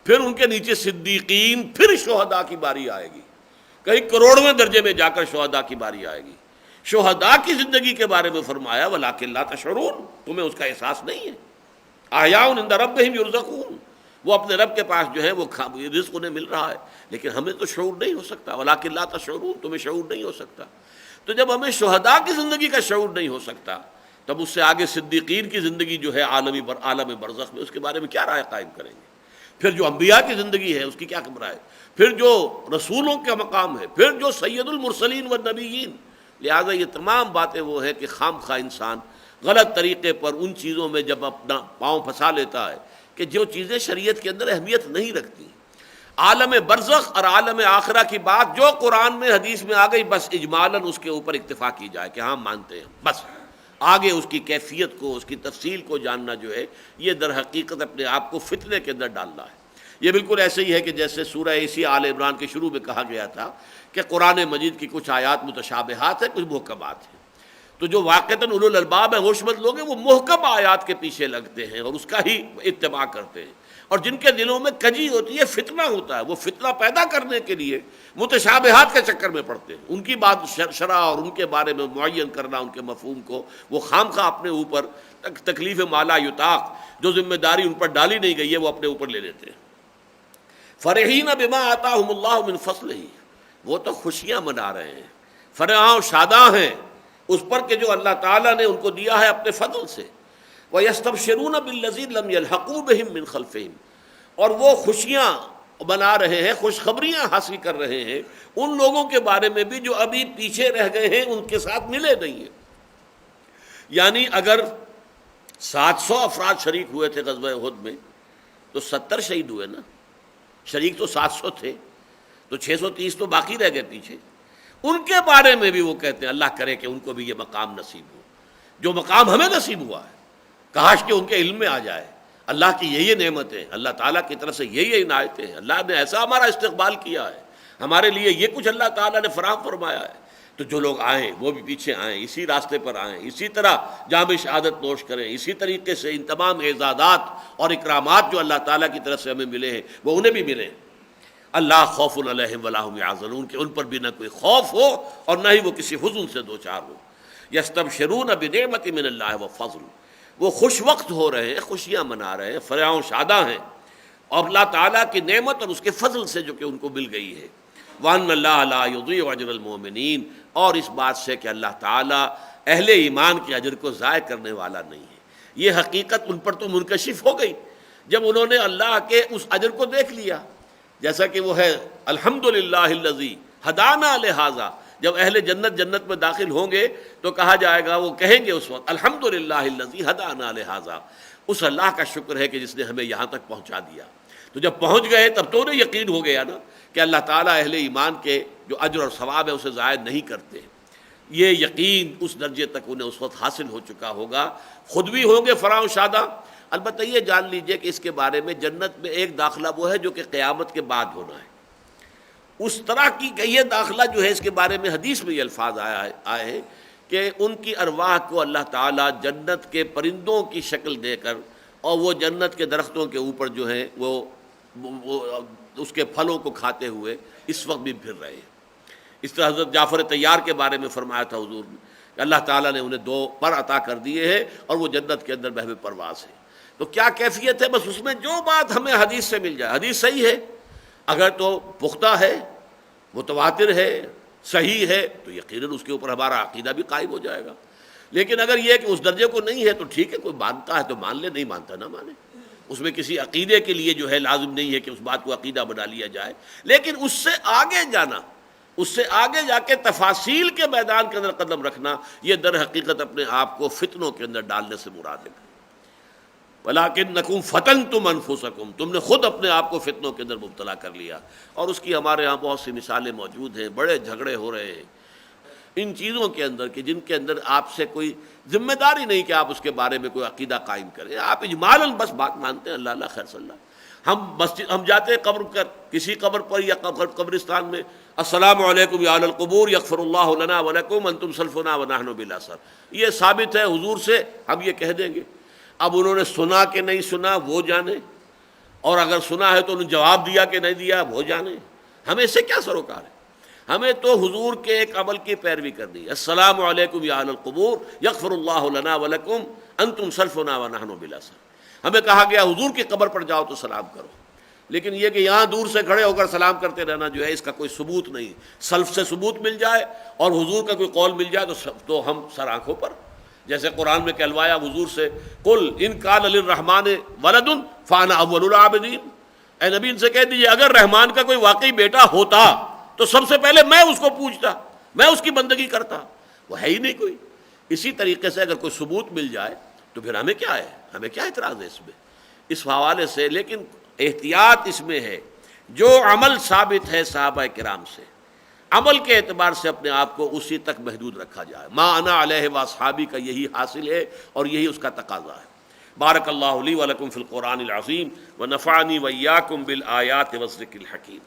پھر ان کے نیچے صدیقین، پھر شہداء کی باری آئے گی. کہیں کروڑویں درجے میں جا کر شہداء کی باری آئے گی. شہداء کی زندگی کے بارے میں فرمایا وَلَٰكِن لَا تَشْعُرُونَ، تمہیں اس کا احساس نہیں ہے. احیاء عند ربہم یرزقون، وہ اپنے رب کے پاس جو ہے وہ رزق انہیں مل رہا ہے لیکن ہمیں تو شعور نہیں ہو سکتا. وَلَٰكِن لَا تَشْعُرُونَ، تمہیں شعور نہیں ہو سکتا. تو جب ہمیں شہداء کی زندگی کا شعور نہیں ہو سکتا تب اس سے آگے صدیقین کی زندگی جو ہے عالم برزخ میں، اس کے بارے میں کیا رائے قائم کریں گے؟ پھر جو انبیاء کی زندگی ہے اس کی کیا خبر ہے؟ پھر جو رسولوں کا مقام ہے، پھر جو سید المرسلین والنبیین. لہٰذا یہ تمام باتیں وہ ہیں کہ خام خواہ انسان غلط طریقے پر ان چیزوں میں جب اپنا پاؤں پھنسا لیتا ہے کہ جو چیزیں شریعت کے اندر اہمیت نہیں رکھتی. عالم برزخ اور عالم آخرہ کی بات جو قرآن میں حدیث میں آ گئی بس اجمالاً اس کے اوپر اکتفا کی جائے کہ ہاں مانتے ہیں، بس آگے اس کی کیفیت کو، اس کی تفصیل کو جاننا جو ہے یہ در حقیقت اپنے آپ کو فتنے کے اندر ڈالنا ہے. یہ بالکل ایسے ہی ہے کہ جیسے سورہ اسی آل عمران کے شروع میں کہا گیا تھا کہ قرآن مجید کی کچھ آیات متشابہات ہیں، کچھ محکمات ہیں. تو جو واقعتاً اولو الالباب ہیں، ہوش مند لوگ ہیں، وہ محکم آیات کے پیچھے لگتے ہیں اور اس کا ہی اتباع کرتے ہیں. اور جن کے دلوں میں کجی ہوتی ہے، فتنہ ہوتا ہے، وہ فتنہ پیدا کرنے کے لیے متشابہات کے چکر میں پڑتے ہیں. ان کی بات شرع اور ان کے بارے میں معین کرنا ان کے مفہوم کو وہ خام خواہ اپنے اوپر تکلیف مالا یطاق، جو ذمہ داری ان پر ڈالی نہیں گئی ہے وہ اپنے اوپر لے لیتے ہیں. فرحین بما آتاہم اللہ من فضلہ، وہ تو خوشیاں منا رہے ہیں، فرحاں و شاداں ہیں اس پر کہ جو اللہ تعالیٰ نے ان کو دیا ہے اپنے فضل سے. وَيَسْتَبْشِرُونَ بِالَّذِينَ لَمْ يَلْحَقُوا بِهِم مِّن خَلْفِهِمْ، اور وہ خوشیاں بنا رہے ہیں، خوشخبریاں حاصل کر رہے ہیں ان لوگوں کے بارے میں بھی جو ابھی پیچھے رہ گئے ہیں، ان کے ساتھ ملے نہیں ہیں. یعنی اگر 700 افراد شریک ہوئے تھے غزوہ احد میں تو 70 شہید ہوئے نا. شریک تو 700 تھے تو 630 تو باقی رہ گئے پیچھے. ان کے بارے میں بھی وہ کہتے ہیں اللہ کرے کہ ان کو بھی یہ مقام نصیب ہو جو مقام ہمیں نصیب ہوا ہے. کاش کہ ان کے علم میں آ جائے اللہ کی یہ نعمتیں، اللہ تعالیٰ کی طرف سے یہ عنایتیں ہیں، اللہ نے ایسا ہمارا استقبال کیا ہے، ہمارے لیے یہ کچھ اللہ تعالیٰ نے فراہم فرمایا ہے تو جو لوگ آئیں وہ بھی پیچھے آئیں، اسی راستے پر آئیں، اسی طرح جام شہادت نوش کریں، اسی طریقے سے ان تمام اعزازات اور اکرامات جو اللہ تعالیٰ کی طرف سے ہمیں ملے ہیں وہ انہیں بھی ملیں۔ اللہ خوف علیہم ولا هم یحزنون، کہ ان پر بھی نہ کوئی خوف ہو اور نہ ہی وہ کسی حزن سے دوچار ہو۔ یستبشرون بنعمت من اللہ وفضل، وہ خوش وقت ہو رہے ہیں، خوشیاں منا رہے ہیں، فرح و شاداں ہیں اور اللہ تعالیٰ کی نعمت اور اس کے فضل سے جو کہ ان کو مل گئی ہے۔ وَأَنَّ اللَّهَ لَا يُضِيعُ أَجْرَ الْمُؤْمِنِينَ، اور اس بات سے کہ اللہ تعالیٰ اہل ایمان کے اجر کو ضائع کرنے والا نہیں ہے۔ یہ حقیقت ان پر تو منکشف ہو گئی جب انہوں نے اللہ کے اس اجر کو دیکھ لیا، جیسا کہ وہ ہے الحمدللہ الذی ہدانا لہذا، جب اہل جنت جنت میں داخل ہوں گے تو کہا جائے گا، وہ کہیں گے اس وقت الحمدللہ الذی ہدانا لہذا، اس اللہ کا شکر ہے کہ جس نے ہمیں یہاں تک پہنچا دیا۔ تو جب پہنچ گئے تب تو انہیں یقین ہو گیا نا کہ اللہ تعالیٰ اہل ایمان کے جو اجر اور ثواب ہے اسے ضائع نہیں کرتے۔ یہ یقین اس درجے تک انہیں اس وقت حاصل ہو چکا ہوگا، خود بھی ہوں گے فرح و شادہ۔ البتہ یہ جان لیجئے کہ اس کے بارے میں جنت میں ایک داخلہ وہ ہے جو کہ قیامت کے بعد ہونا ہے، اس طرح کی کہ یہ داخلہ جو ہے اس کے بارے میں حدیث میں یہ الفاظ آئے ہیں کہ ان کی ارواح کو اللہ تعالیٰ جنت کے پرندوں کی شکل دے کر، اور وہ جنت کے درختوں کے اوپر جو ہیں وہ اس کے پھلوں کو کھاتے ہوئے اس وقت بھی پھر رہے ہیں۔ اس طرح حضرت جعفر طیار کے بارے میں فرمایا تھا حضور نے کہ اللہ تعالیٰ نے انہیں 2 پر عطا کر دیے ہیں اور وہ جنت کے اندر بہو پرواز ہے۔ تو کیا کیفیت ہے؟ بس اس میں جو بات ہمیں حدیث سے مل جائے، حدیث صحیح ہے، اگر تو پختہ ہے، متواتر ہے، صحیح ہے، تو یقیناً اس کے اوپر ہمارا عقیدہ بھی قائم ہو جائے گا۔ لیکن اگر یہ کہ اس درجے کو نہیں ہے تو ٹھیک ہے، کوئی مانتا ہے تو مان لے، نہیں مانتا نہ مانے، اس میں کسی عقیدے کے لیے جو ہے لازم نہیں ہے کہ اس بات کو عقیدہ بنا لیا جائے۔ لیکن اس سے آگے جانا، اس سے آگے جا کے تفاصیل کے میدان کے اندر قدم رکھنا، یہ در حقیقت اپنے آپ کو فتنوں کے اندر ڈالنے سے مراد ہے۔ وَلَٰكِنَّكُمْ فَتَنْتُمْ أَنفُسَكُمْ، تم نے خود اپنے آپ کو فتنوں کے اندر مبتلا کر لیا، اور اس کی ہمارے ہاں بہت سی مثالیں موجود ہیں۔ بڑے جھگڑے ہو رہے ہیں ان چیزوں کے اندر کہ جن کے اندر آپ سے کوئی ذمہ داری نہیں کہ آپ اس کے بارے میں کوئی عقیدہ قائم کریں، آپ اجمالاً بس بات مانتے ہیں اللہ اللہ خیر صلی اللہ۔ ہم جاتے ہیں قبر پر، کسی قبر پر یا قبرستان میں، السلام علیکم یا اہل القبور یغفر اللہ لنا ولکم انتم سلفنا ونحن بالاثر، یہ ثابت ہے حضور سے، ہم یہ کہہ دیں گے۔ اب انہوں نے سنا کہ نہیں سنا وہ جانے، اور اگر سنا ہے تو انہوں نے جواب دیا کہ نہیں دیا وہ جانے، ہمیں اس سے کیا سروکار ہے؟ ہمیں تو حضور کے ایک عمل کی پیروی کرنی ہے، السلام علیکم یا اہل القبور یغفر اللہ لنا ولکم انتم سلفنا ونحن بالاثر۔ ہمیں کہا گیا حضور کی قبر پر جاؤ تو سلام کرو، لیکن یہ کہ یہاں دور سے کھڑے ہو کر سلام کرتے رہنا جو ہے اس کا کوئی ثبوت نہیں۔ سلف سے ثبوت مل جائے اور حضور کا کوئی قول مل جائے تو ہم سر آنکھوں پر، جیسے قرآن میں کہلوایا حضور سے، قل ان کان للرحمن ولد فانا اول العابدین، اے نبی ان سے کہہ دیجیے اگر رحمان کا کوئی واقعی بیٹا ہوتا تو سب سے پہلے میں اس کو پوجتا، میں اس کی بندگی کرتا، وہ ہے ہی نہیں کوئی۔ اسی طریقے سے اگر کوئی ثبوت مل جائے تو پھر ہمیں کیا ہے، ہمیں کیا اعتراض ہے اس میں، اس حوالے سے۔ لیکن احتیاط اس میں ہے، جو عمل ثابت ہے صحابہ کرام سے، عمل کے اعتبار سے اپنے آپ کو اسی تک محدود رکھا جائے۔ ما انا علیہ واصحابی کا یہی حاصل ہے اور یہی اس کا تقاضا ہے۔ بارک اللہ لی ولکم فی القرآن العظیم ونفعنی وإیاکم بالآیات والذکر الحکیم۔